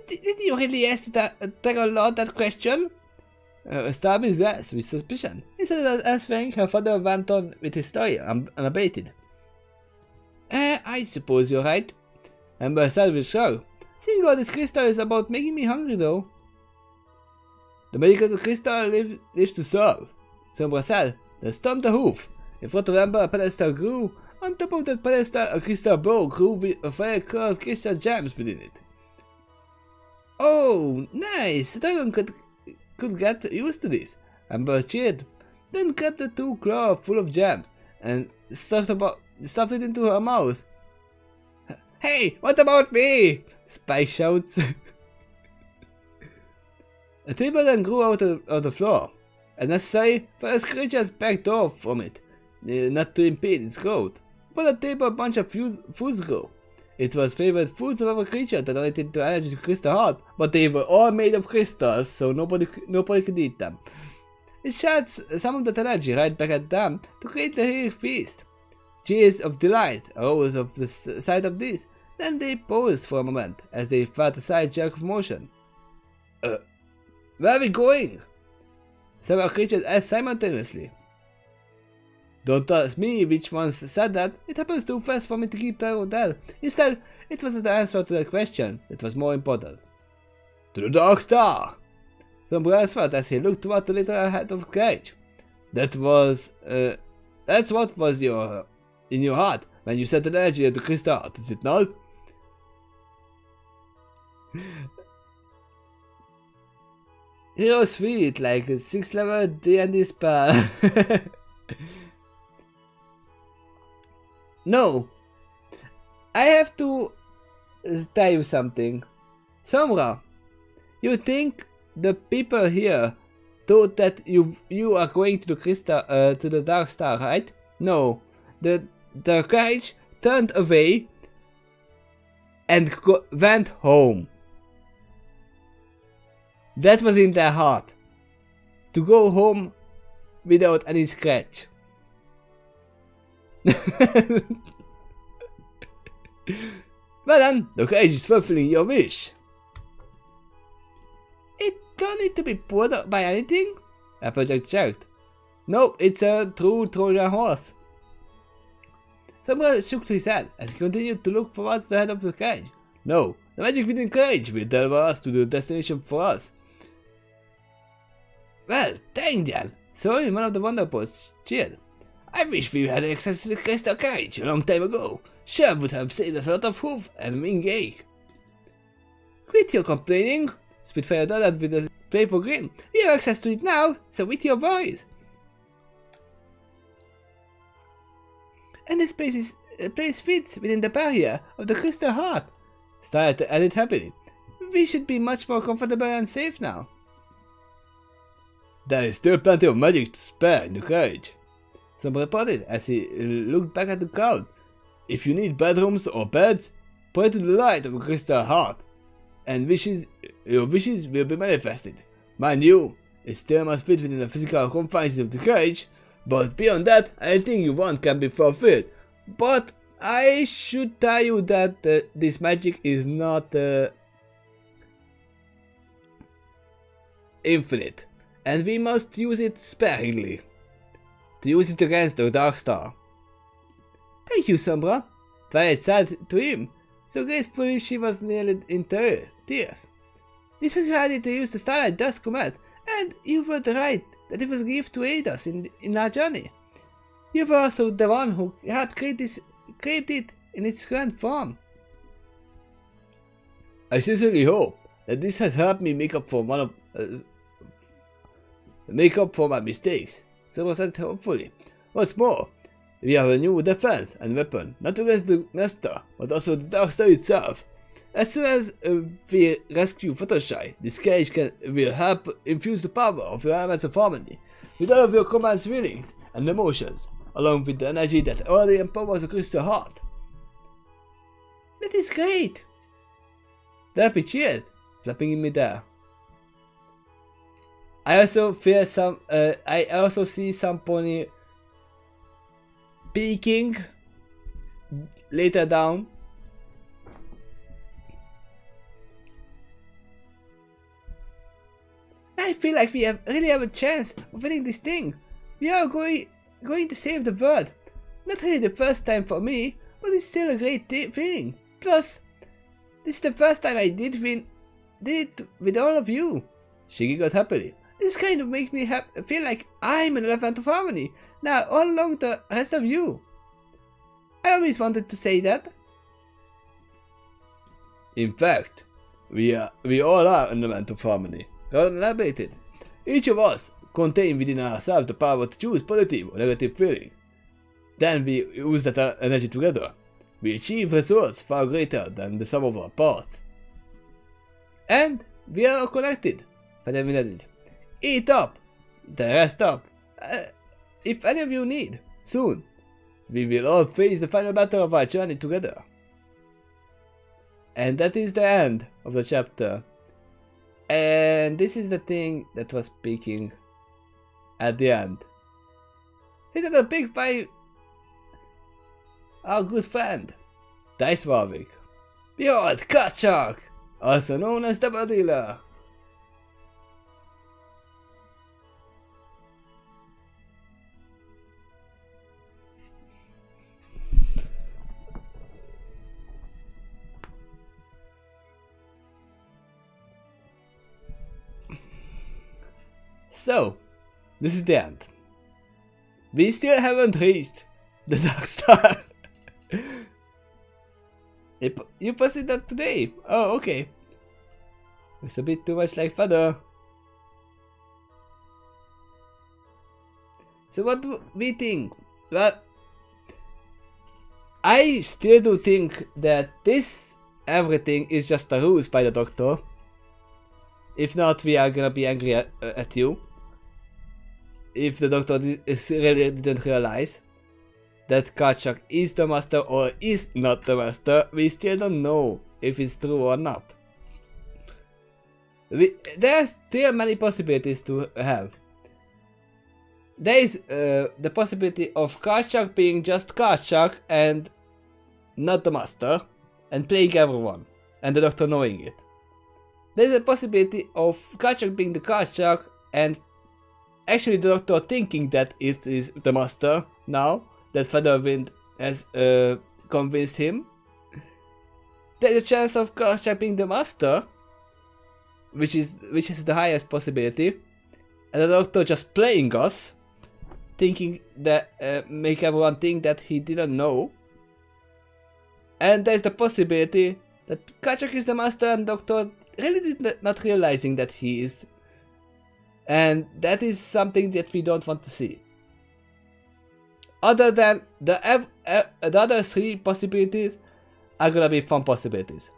Did you really ask Lord that question? Starby's asked with suspicion. Instead of answering, her father went on with his story, unabated. I suppose you're right. Amber said with shrug. Seeing all this crystal is about making me hungry though. The medical crystal lives to serve. Sombra said. Then stomped a hoof. In front of Amber a pedestal grew. On top of that pedestal a crystal bowl grew with a fire colored crystal gems within it. Oh, nice! The dragon could get used to this. Amber cheered. Then kept the two claws full of gems and stuffed it into her mouth. Hey, what about me? Spike shouts. A table then grew out of the floor, and necessary for the creatures backed off from it, not to impede its growth. But the table a bunch of foods grew. It was favorite foods of every creature that related to energy to crystal heart, but they were all made of crystals, so nobody could eat them. It shot some of that energy right back at them to create the feast. Cheers of delight arose of the sight of this. Then they paused for a moment as they felt a slight jerk of motion. Where are we going? Several creatures asked simultaneously. Don't ask me which ones said that. It happens too fast for me to keep track of that. Instead, it was the answer to that question that was more important. To the Dark Star! Sombra felt as he looked toward the little head of Carriage. That's what was in your heart when you set the energy at the crystal heart, is it not? Heroes feel it like a 6th level D&D spell. No, I have to tell you something. Sombra, you think the people here thought that you are going to the crystal to the Dark Star, right? No, the Carriage turned away and went home. That was in their heart. to go home without any scratch. Well then, the Carriage is fulfilling your wish. It don't need to be pulled up by anything? Applejack checked. Nope, it's a true Trojan horse. Someone shook his head as he continued to look towards the head of the Carriage. No, the magic within Carriage will deliver us to the destination for us. Well, dang then. Sorry, one of the Wonderboys cheered. I wish we had access to the crystal Carriage a long time ago. Sure would have saved us a lot of hoof and wing ache. Quit your complaining, Spitfire nodded with a playful grin. We have access to it now, so with your voice. And this place fits within the barrier of the crystal heart. Starlight added happily. We should be much more comfortable and safe now. There is still plenty of magic to spare in the Carriage, Some reported as he looked back at the crowd. If you need bedrooms or beds, pray to the light of a crystal heart, and your wishes will be manifested. Mind you, it still must fit within the physical confines of the Carriage, but beyond that, anything you want can be fulfilled. But I should tell you that this magic is not infinite, and we must use it sparingly to use it against the Dark Star. Thank you, Sombra. Twilight said to him, so gratefully she was nearly in tears. This was your idea to use the Starlight Dust Comet, and you were right that it was a gift to aid us in our journey. You were also the one who had created it in its current form. I sincerely hope that this has helped me make up for my mistakes. Someone said hopefully. What's more, we have a new defense and weapon, not against the Master, but also the Dark Star itself. As soon as we rescue Fluttershy, this Carriage will help infuse the power of your elements of harmony with all of your commands, feelings, and emotions, along with the energy that already empowers the Crystal Heart. That is great! The happy cheered, flapping in midair. I also see some pony peeking later down. I feel like we really have a chance of winning this thing. We are going to save the world. Not really the first time for me, but it's still a great feeling. Plus, this is the first time I did it with all of you. She giggled happily. This kind of makes me feel like I'm an elephant of harmony, now all along the rest of you. I always wanted to say that. In fact, we all are an element of harmony. Rodden elaborated. Each of us contain within ourselves the power to choose positive or negative feelings. Then we use that energy together. We achieve results far greater than the sum of our parts. And we are all connected. Federman added. Eat up, the rest up. If any of you need, soon, we will all face the final battle of our journey together. And that is the end of the chapter. And this is the thing that was speaking at the end. This is a big by our good friend, DiceWarwick. Behold, Carriage, also known as the Dealer. So, this is the end. We still haven't reached the Dark Star. You posted that today. Oh, okay. It's a bit too much like Father. So what do we think? Well, I still do think that everything is just a ruse by the Doctor. If not, we are gonna be angry at you. If the Doctor really didn't realize that Carriage is the Master or is not the Master, we still don't know if it's true or not. There are still many possibilities to have. there is the possibility of Carriage being just Carriage and not the master, and playing everyone, and the doctor knowing it. There is a possibility of Carriage being the Carriage and actually the doctor thinking that it is the master now that Featherwind has convinced him. There is a chance of Carriage being the master, which is the highest possibility, and the doctor just playing us, thinking that make everyone think that he didn't know. And there's the possibility that Carriage is the master and doctor really not realizing that he is. And that is something that we don't want to see. Other than the other three possibilities are gonna be fun possibilities.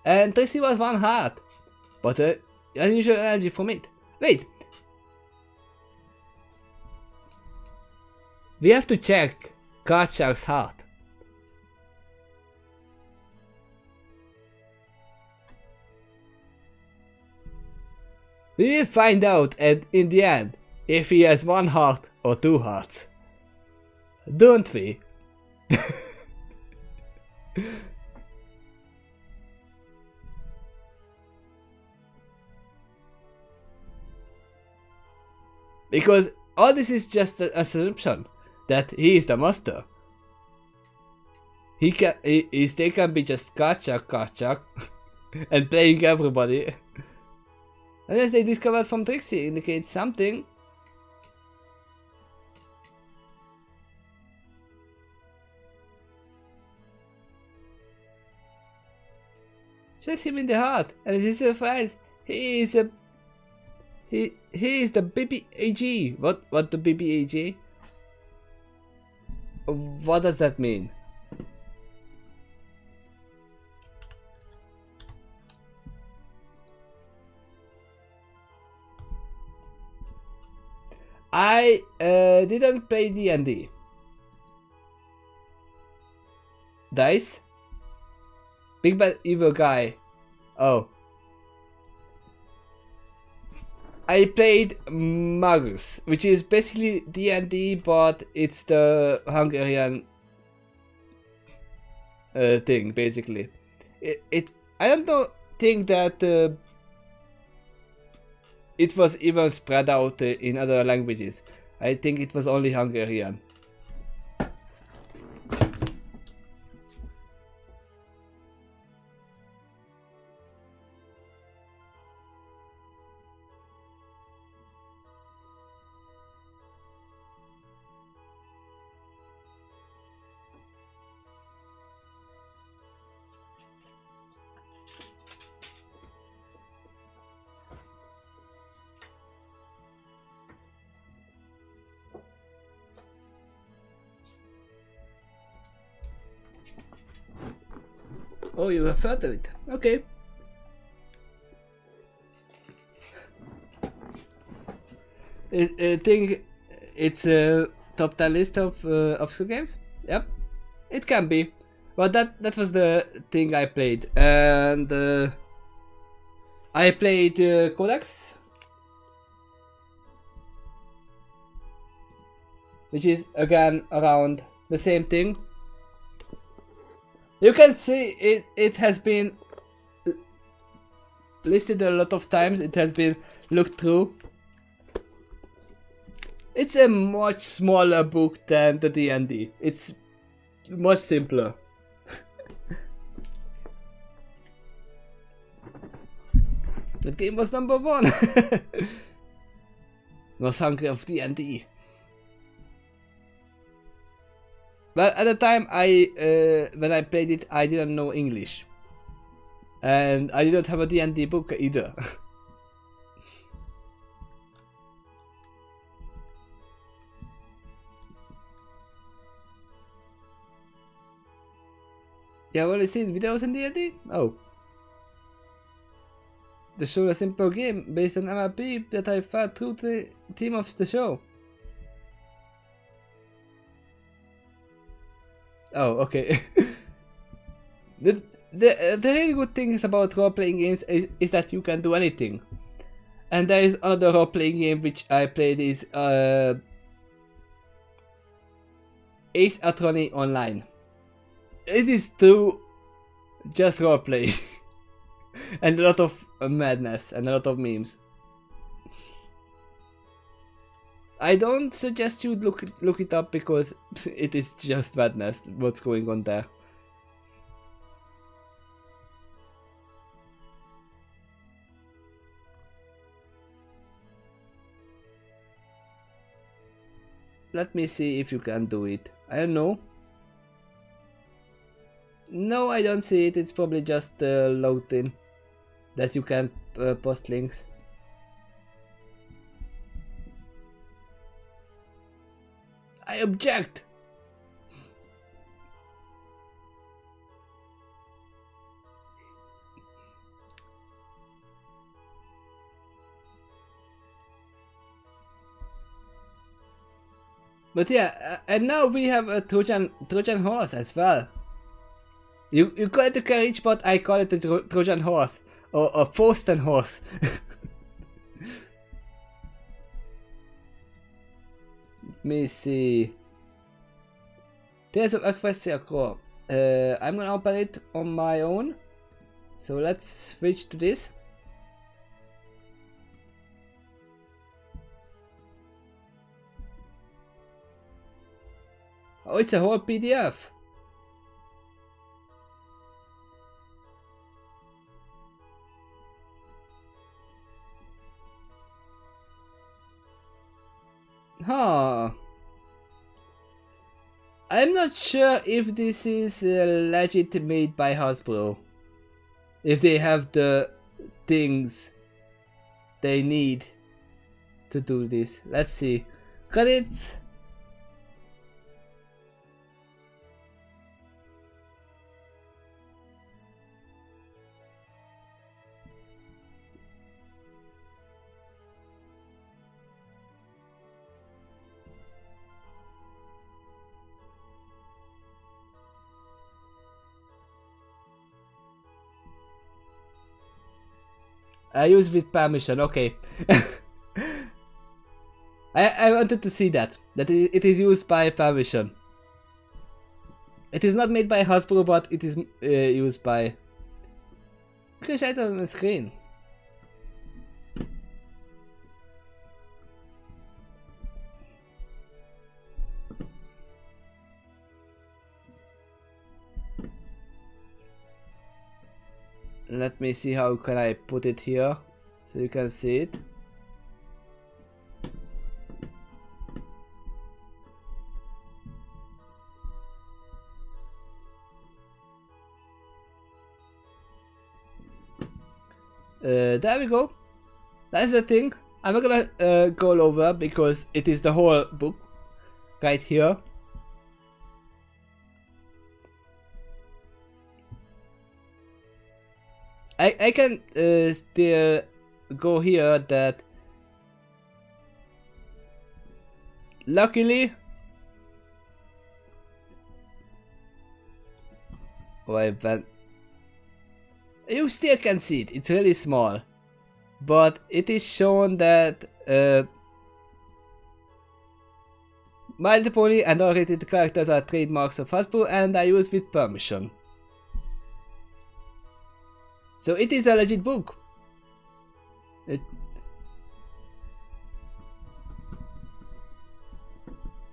And Tracy was 1 heart, but unusual energy from it. Wait! We have to check Carriage's heart. We will find out in the end if he has 1 heart or 2 hearts. Don't we? Because all this is just an assumption that he is the master. They can be just Carriage and playing everybody. Unless they discovered from Trixie indicates something. Shows him in the heart, and it is a surprise. He is the BBAG. What the BBAG? What does that mean? I didn't play D&D. Dice? Big bad evil guy. Oh. I played Magus, which is basically D&D, but it's the Hungarian thing, basically. I don't think that it was even spread out in other languages. I think it was only Hungarian. Oh, you referred to it. Okay. I think it's a top 10 list of obscure games. Yep, it can be. But that was the thing I played, and I played Codex, which is again around the same thing. You can see it has been listed a lot of times, it has been looked through. It's a much smaller book than the D&D. It's much simpler. That game was number 1. Most hungry of D&D. Well, at the time when I played it, I didn't know English. And I didn't have a D&D book either. You have only seen videos in D&D? Oh. The show a simple game based on MLP that I fought through the theme of the show. Oh, okay. The really good thing about role-playing games is that you can do anything. And there is another role-playing game which I played is Ace Attorney Online. It is true just roleplay. And a lot of madness and a lot of memes. I don't suggest you look it up because it is just madness what's going on there. Let me see if you can do it. I don't know. No, I don't see it. It's probably just logged in that you can post links. I object! But yeah, and now we have a Trojan horse as well. You call it a carriage, but I call it a Trojan horse. Or a Fausten horse. Let me see. Tales of Equestria Core. I'm gonna open it on my own. So let's switch to this. Oh, it's a whole PDF. Huh. I'm not sure if this is legit made by Hasbro. If they have the things they need to do this. Let's see. Credits. I use with permission, okay. I wanted to see that it is used by permission. It is not made by Hasbro, but it is used by... Because I don't on the screen. Let me see how can I put it here so you can see it. There we go. That's the thing. I'm not gonna go over because it is the whole book right here. I can still go here that luckily you still can see it, it's really small, but it is shown that My Little Pony and all rated characters are trademarks of Hasbro and are used with permission. So it is a legit book.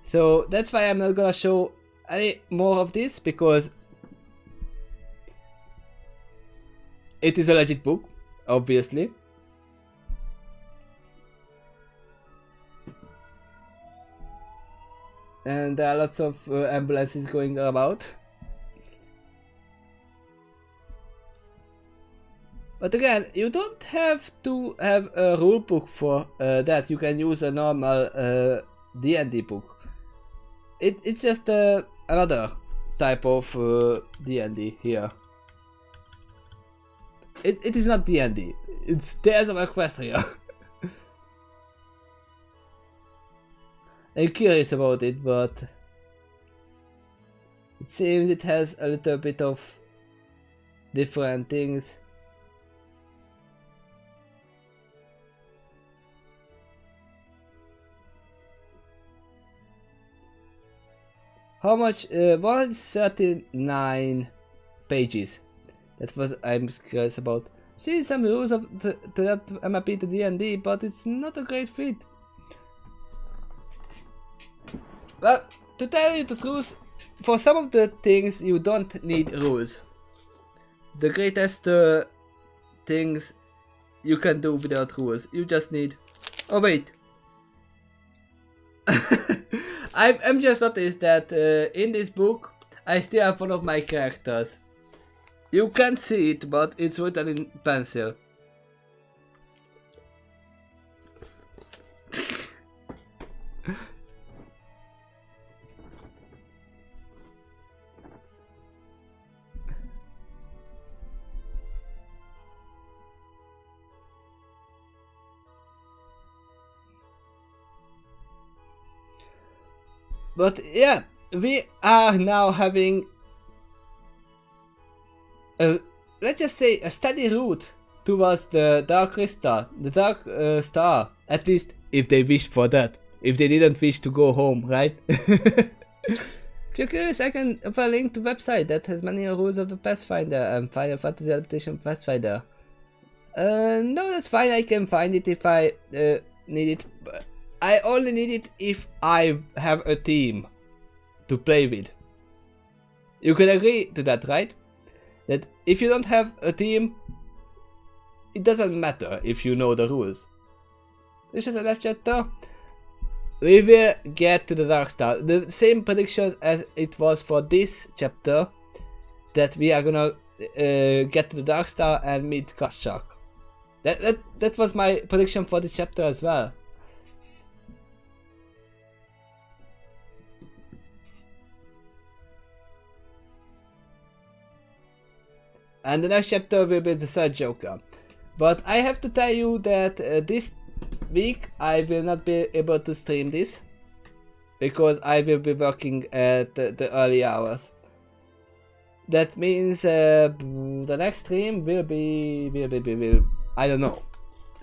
So that's why I'm not gonna show any more of this, because it is a legit book, obviously. And there are lots of ambulances going about. But again, you don't have to have a rulebook for that. You can use a normal D&D book. It's just another type of D&D here. It is not D&D. It's Tales of Equestria. I'm curious about it, but it seems it has a little bit of different things. How much? 139 pages. That was I'm curious about. See some rules of to adapt MAP to D&D, but it's not a great fit. Well, to tell you the truth, for some of the things you don't need rules. The greatest things you can do without rules. You just need. Oh wait. I'm just noticed that in this book I still have one of my characters. You can't see it, but it's written in pencil. But yeah, we are now having let's just say a steady route towards the Dark Crystal, the Dark Star. At least if they wish for that. If they didn't wish to go home, right? If you're curious, I can have a link to website that has many rules of the Pathfinder and Final Fantasy adaptation of Pathfinder. No, that's fine. I can find it if I need it. But I only need it if I have a team to play with. You can agree to that, right? That if you don't have a team, it doesn't matter if you know the rules. This is a left chapter. We will get to the Dark Star. The same predictions as it was for this chapter, that we are gonna get to the Dark Star and meet Kashak. That was my prediction for this chapter as well. And the next chapter will be the third Joker. But I have to tell you that this week I will not be able to stream this, because I will be working at the early hours. That means the next stream will be I don't know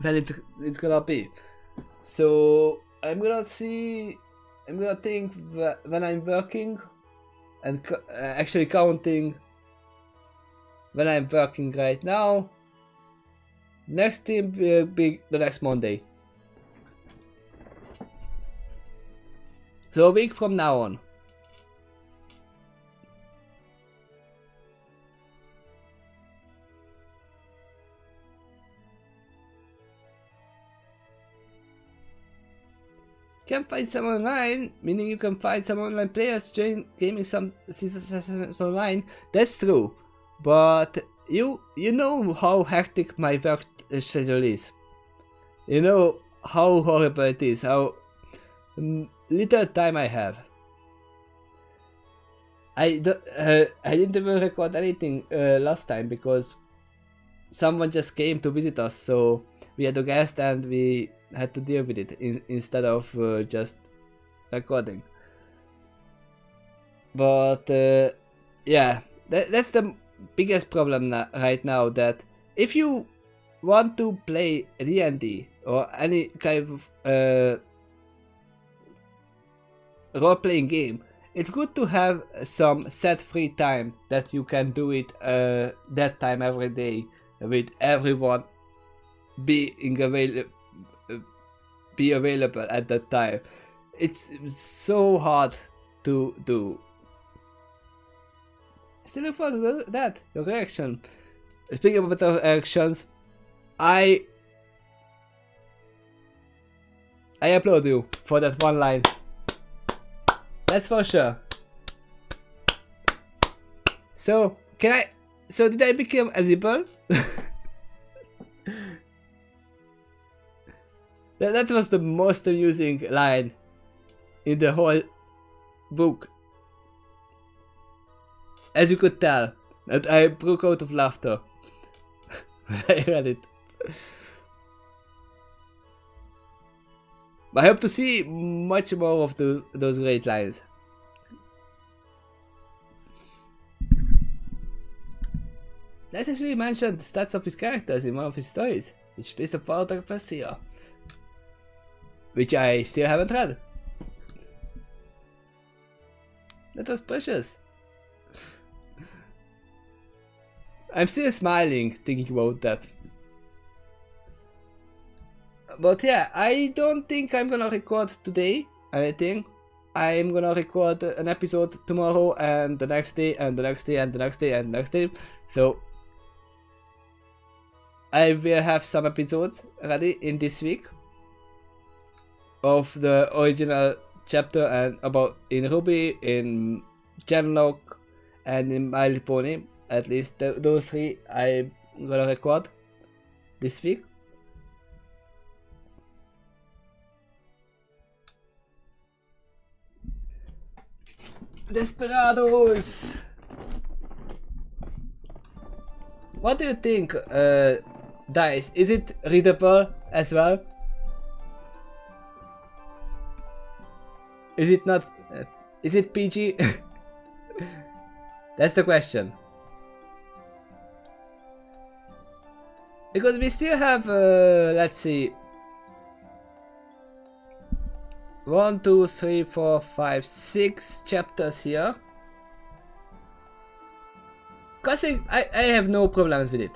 when it's gonna be. So I'm gonna think when I'm working and actually counting when I'm working right now. Next stream will be the next Monday. So a week from now on. Can find some online, meaning you can find some online players join gaming some sessions online. That's true, but you know how hectic my work schedule is. You know how horrible it is, how little time I have. I didn't even record anything last time because someone just came to visit us, so we had a guest and we had to deal with it instead of just recording. But yeah, that's the biggest problem right now, that if you want to play D&D or any kind of role-playing game, it's good to have some set free time that you can do it that time every day with everyone being available at that time. It's so hard to do. Still look forward to that, your reaction. Speaking about the reactions, I applaud you for that one line. That's for sure. So did I become edible? That was the most amusing line in the whole book. As you could tell, that I broke out of laughter when I read it. I hope to see much more of those great lines. Let's actually mention the stats of his characters in one of his stories, which plays a part of the first year. Which I still haven't read. That was precious. I'm still smiling thinking about that. But yeah, I don't think I'm gonna record today anything. I'm gonna record an episode tomorrow and the next day and the next day and the next day and the next day. So I will have some episodes ready in this week of the original chapter and about in Ruby, in Genlock, and in My Little Pony. At least those three I'm gonna record this week. Desperados! What do you think, Dice? Is it readable as well? Is it not? Is it PG? That's the question. Because we still have, let's see, 1, 2, 3, 4, 5, 6 chapters here. Cause I have no problems with it.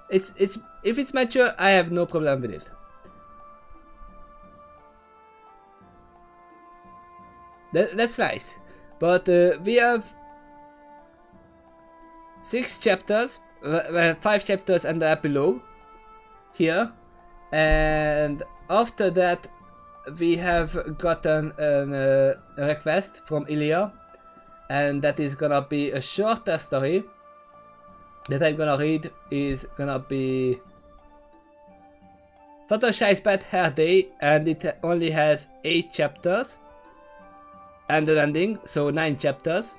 It's if it's mature, I have no problem with it. That's nice. But we have 6 chapters, 5 chapters and the epilogue here, and after that we have gotten a request from Ilya, and that is gonna be a shorter story that I'm gonna read. Is gonna be Fluttershy's Bad Hair Day, and it only has 8 chapters and an ending, so 9 chapters.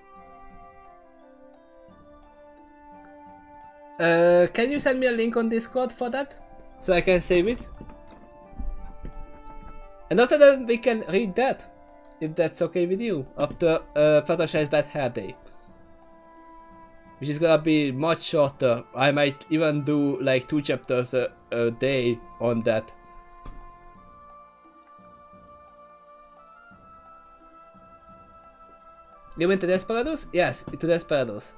Can you send me a link on Discord for that, so I can save it? And after that we can read that, if that's okay with you, after Fluttershy's Bad Hair Day. Which is gonna be much shorter. I might even do like 2 chapters a day on that. You went to Desperados? Yes, to Desperados.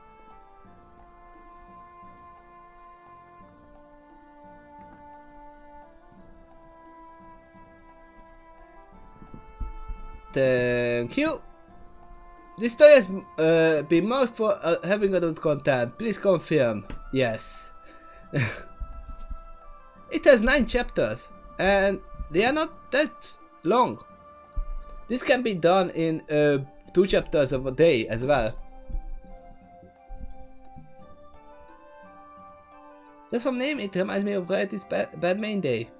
Thank you. This story has been marked for having adult content. Please confirm. Yes. It has 9 chapters and they are not that long. This can be done in 2 chapters of a day as well. Just from name, it reminds me of Variety's Bad Main Day.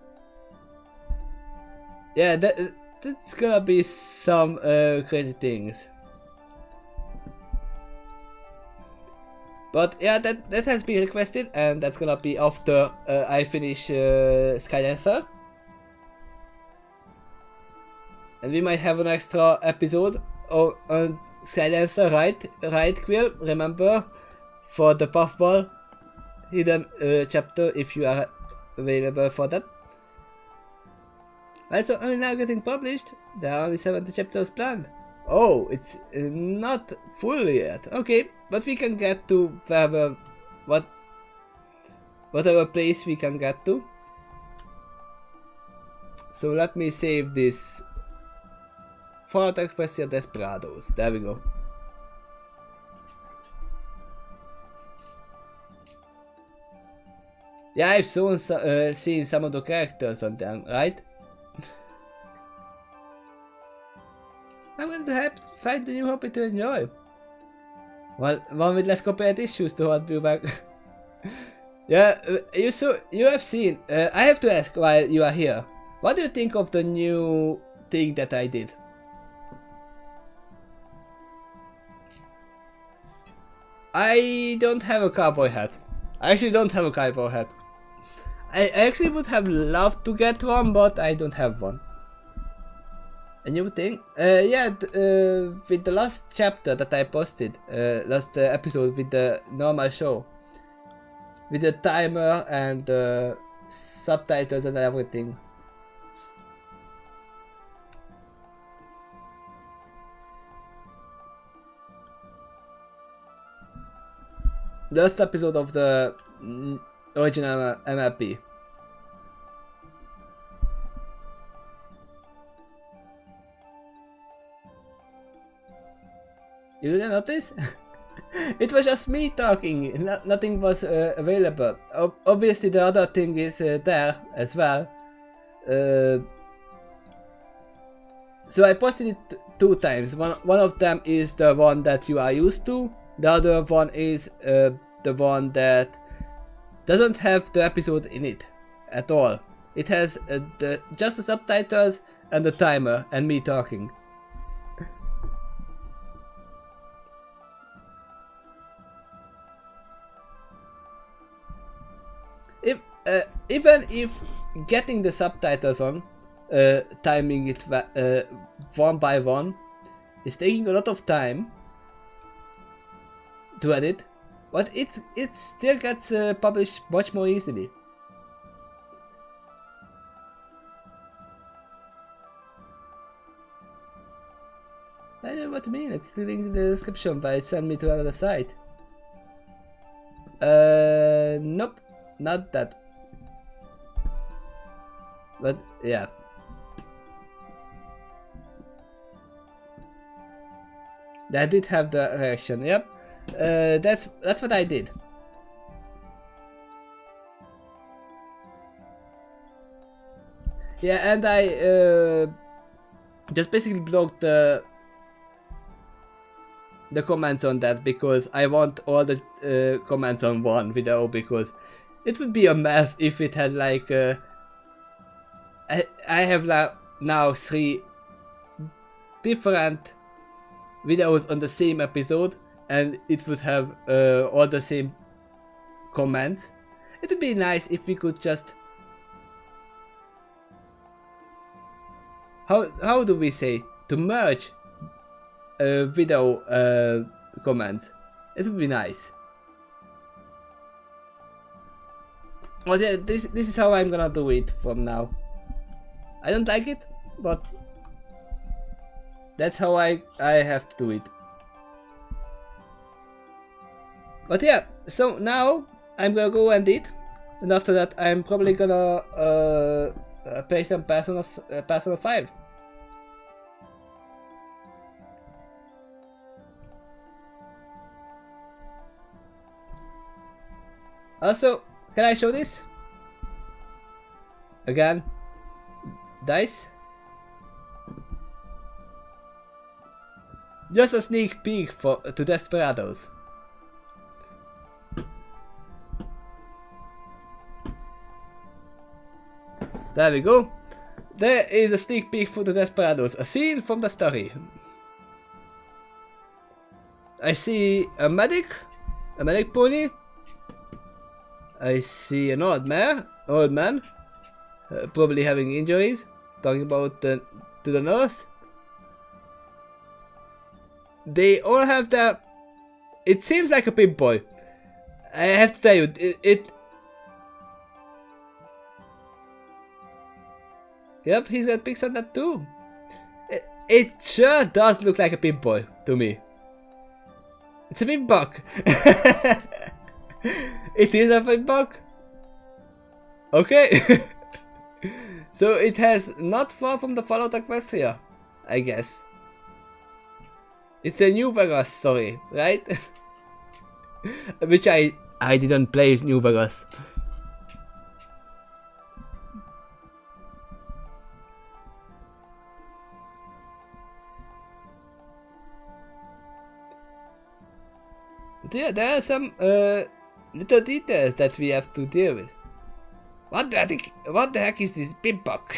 Yeah, that's gonna be some crazy things. But yeah, that has been requested, and that's gonna be after I finish Skylancer. And we might have an extra episode on Skylancer, right, Quill? Remember, for the Puffball hidden chapter, if you are available for that. Also, only now getting published. There are only 70 chapters planned. Oh, it's not full yet. Okay, but we can get to whatever place we can get to. So let me save this. Fallout Expressio Desperados. There we go. Yeah, I've seen some of the characters on them, right? I'm going to help find the new hobby to enjoy. Well, one with less copyright issues to hold you back. Yeah, you have seen. I have to ask while you are here. What do you think of the new thing that I did? I don't have a cowboy hat. I actually don't have a cowboy hat. I actually would have loved to get one, but I don't have one. A new thing? Yeah, with the last chapter that I posted, last episode with the normal show, with the timer and subtitles and everything. The last episode of the original MLP. You didn't notice? It was just me talking, nothing was available. Obviously the other thing is there as well. So I posted it 2 times. One of them is the one that you are used to. The other one is the one that doesn't have the episode in it at all. It has just the subtitles and the timer and me talking. Even if getting the subtitles on, timing it one by one, is taking a lot of time to edit, but it still gets published much more easily. I don't know what you mean. It's link in the description, but it sent me to another site. Nope, not that. But yeah. That did have the reaction, yep. That's what I did. Yeah, and I just basically blocked the comments on that because I want all the comments on one video, because it would be a mess if it had like I have now 3 different videos on the same episode and it would have all the same comments. It would be nice if we could just how do we say, to merge video comments. It would be nice. Well, yeah, this is how I'm gonna do it from now. I don't like it, but that's how I have to do it. But yeah, so now I'm gonna go and eat, and after that I'm probably gonna play some Persona 5. Also, can I show this? Again? Dice? Just a sneak peek to Desperados. There we go. There is a sneak peek for the Desperados, a scene from the story. I see a medic pony. I see an old man, probably having injuries, talking about to the nurse. They all have their... It seems like a pimp boy. I have to tell you, Yep, he's got pics on that too. It sure does look like a pimp boy to me. It's a pimp buck. It is a pimp buck. Okay. So it has not far from the Fallout Equestria, I guess. It's a New Vegas story, right? Which I didn't play New Vegas. So yeah, there are some little details that we have to deal with. What the heck is this pimp buck?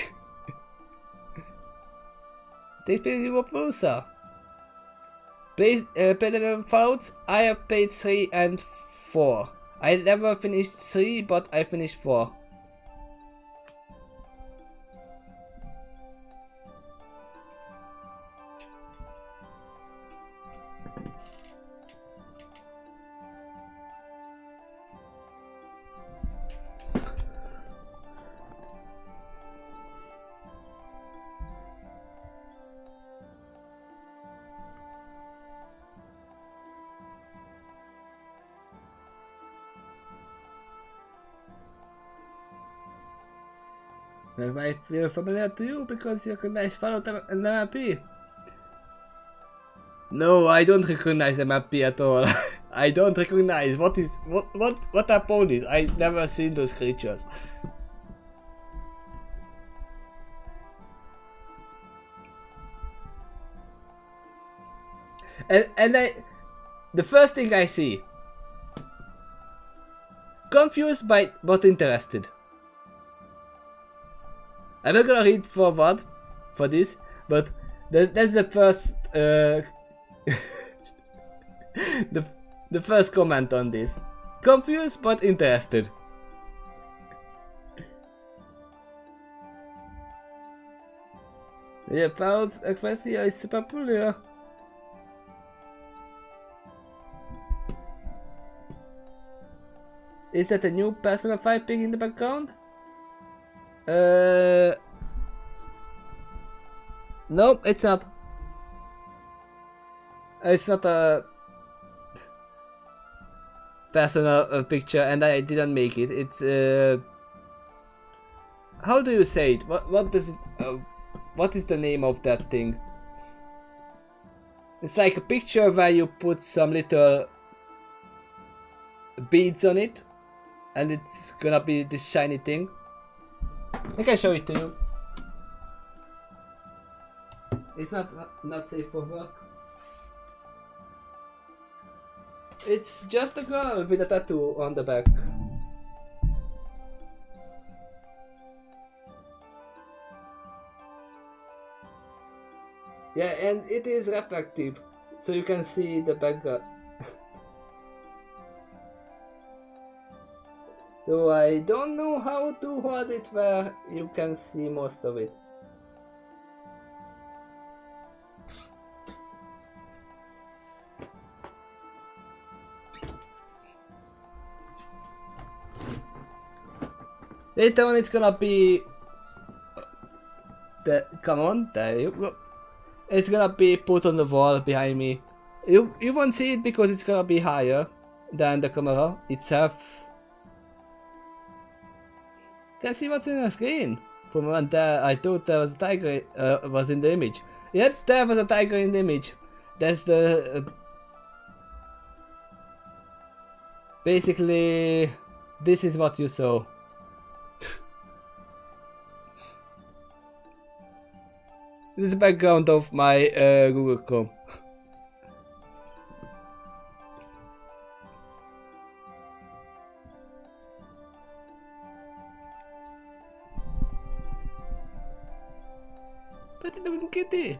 They played you a Pulsar. Played the Fallouts. I have played 3 and 4. I never finished 3, but I finished 4. Well, I feel familiar to you because you recognize follow an MLP. No, I don't recognize MLP at all. I don't recognize what are ponies? I never seen those creatures. And the first thing I see, confused but interested. I'm not gonna read forward for this, but that's the first the first comment on this. Confused but interested. Yeah, Parrot Equestria is super popular. Is that a new Persona 5 ping in the background? No, it's not. It's not a Persona picture, and I didn't make it. It's how do you say it? What does it? What is the name of that thing? It's like a picture where you put some little beads on it, and it's gonna be this shiny thing. I can show it to you. It's not safe for work. It's just a girl with a tattoo on the back. Yeah, and it is reflective, so you can see the background. So I don't know how to hold it where you can see most of it. Later on it's gonna be... Come on, there you go. It's gonna be put on the wall behind me. You won't see it because it's gonna be higher than the camera itself. Can see what's in the screen. For a moment there, I thought there was a tiger was in the image. Yep, there was a tiger in the image. That's the... basically, this is what you saw. This is the background of my Google Chrome. Pretty looking kitty.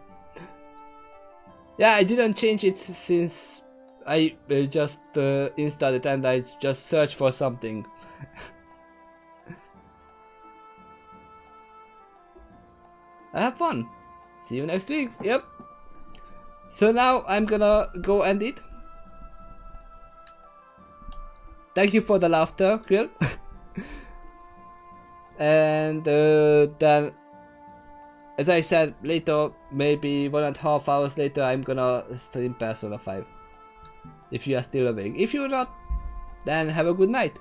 Yeah, I didn't change it since I just installed it and I just searched for something. I have fun. See you next week. Yep. So now I'm gonna go end it. Thank you for the laughter, Quill. And then, as I said, later, maybe 1.5 hours later, I'm gonna stream Persona 5. If you are still awake. If you're not, then have a good night.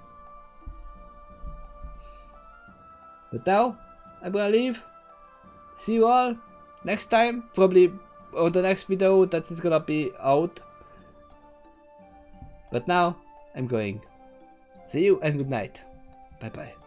But now, I'm gonna leave. See you all next time. Probably on the next video that is gonna be out. But now, I'm going. See you and good night. Bye bye.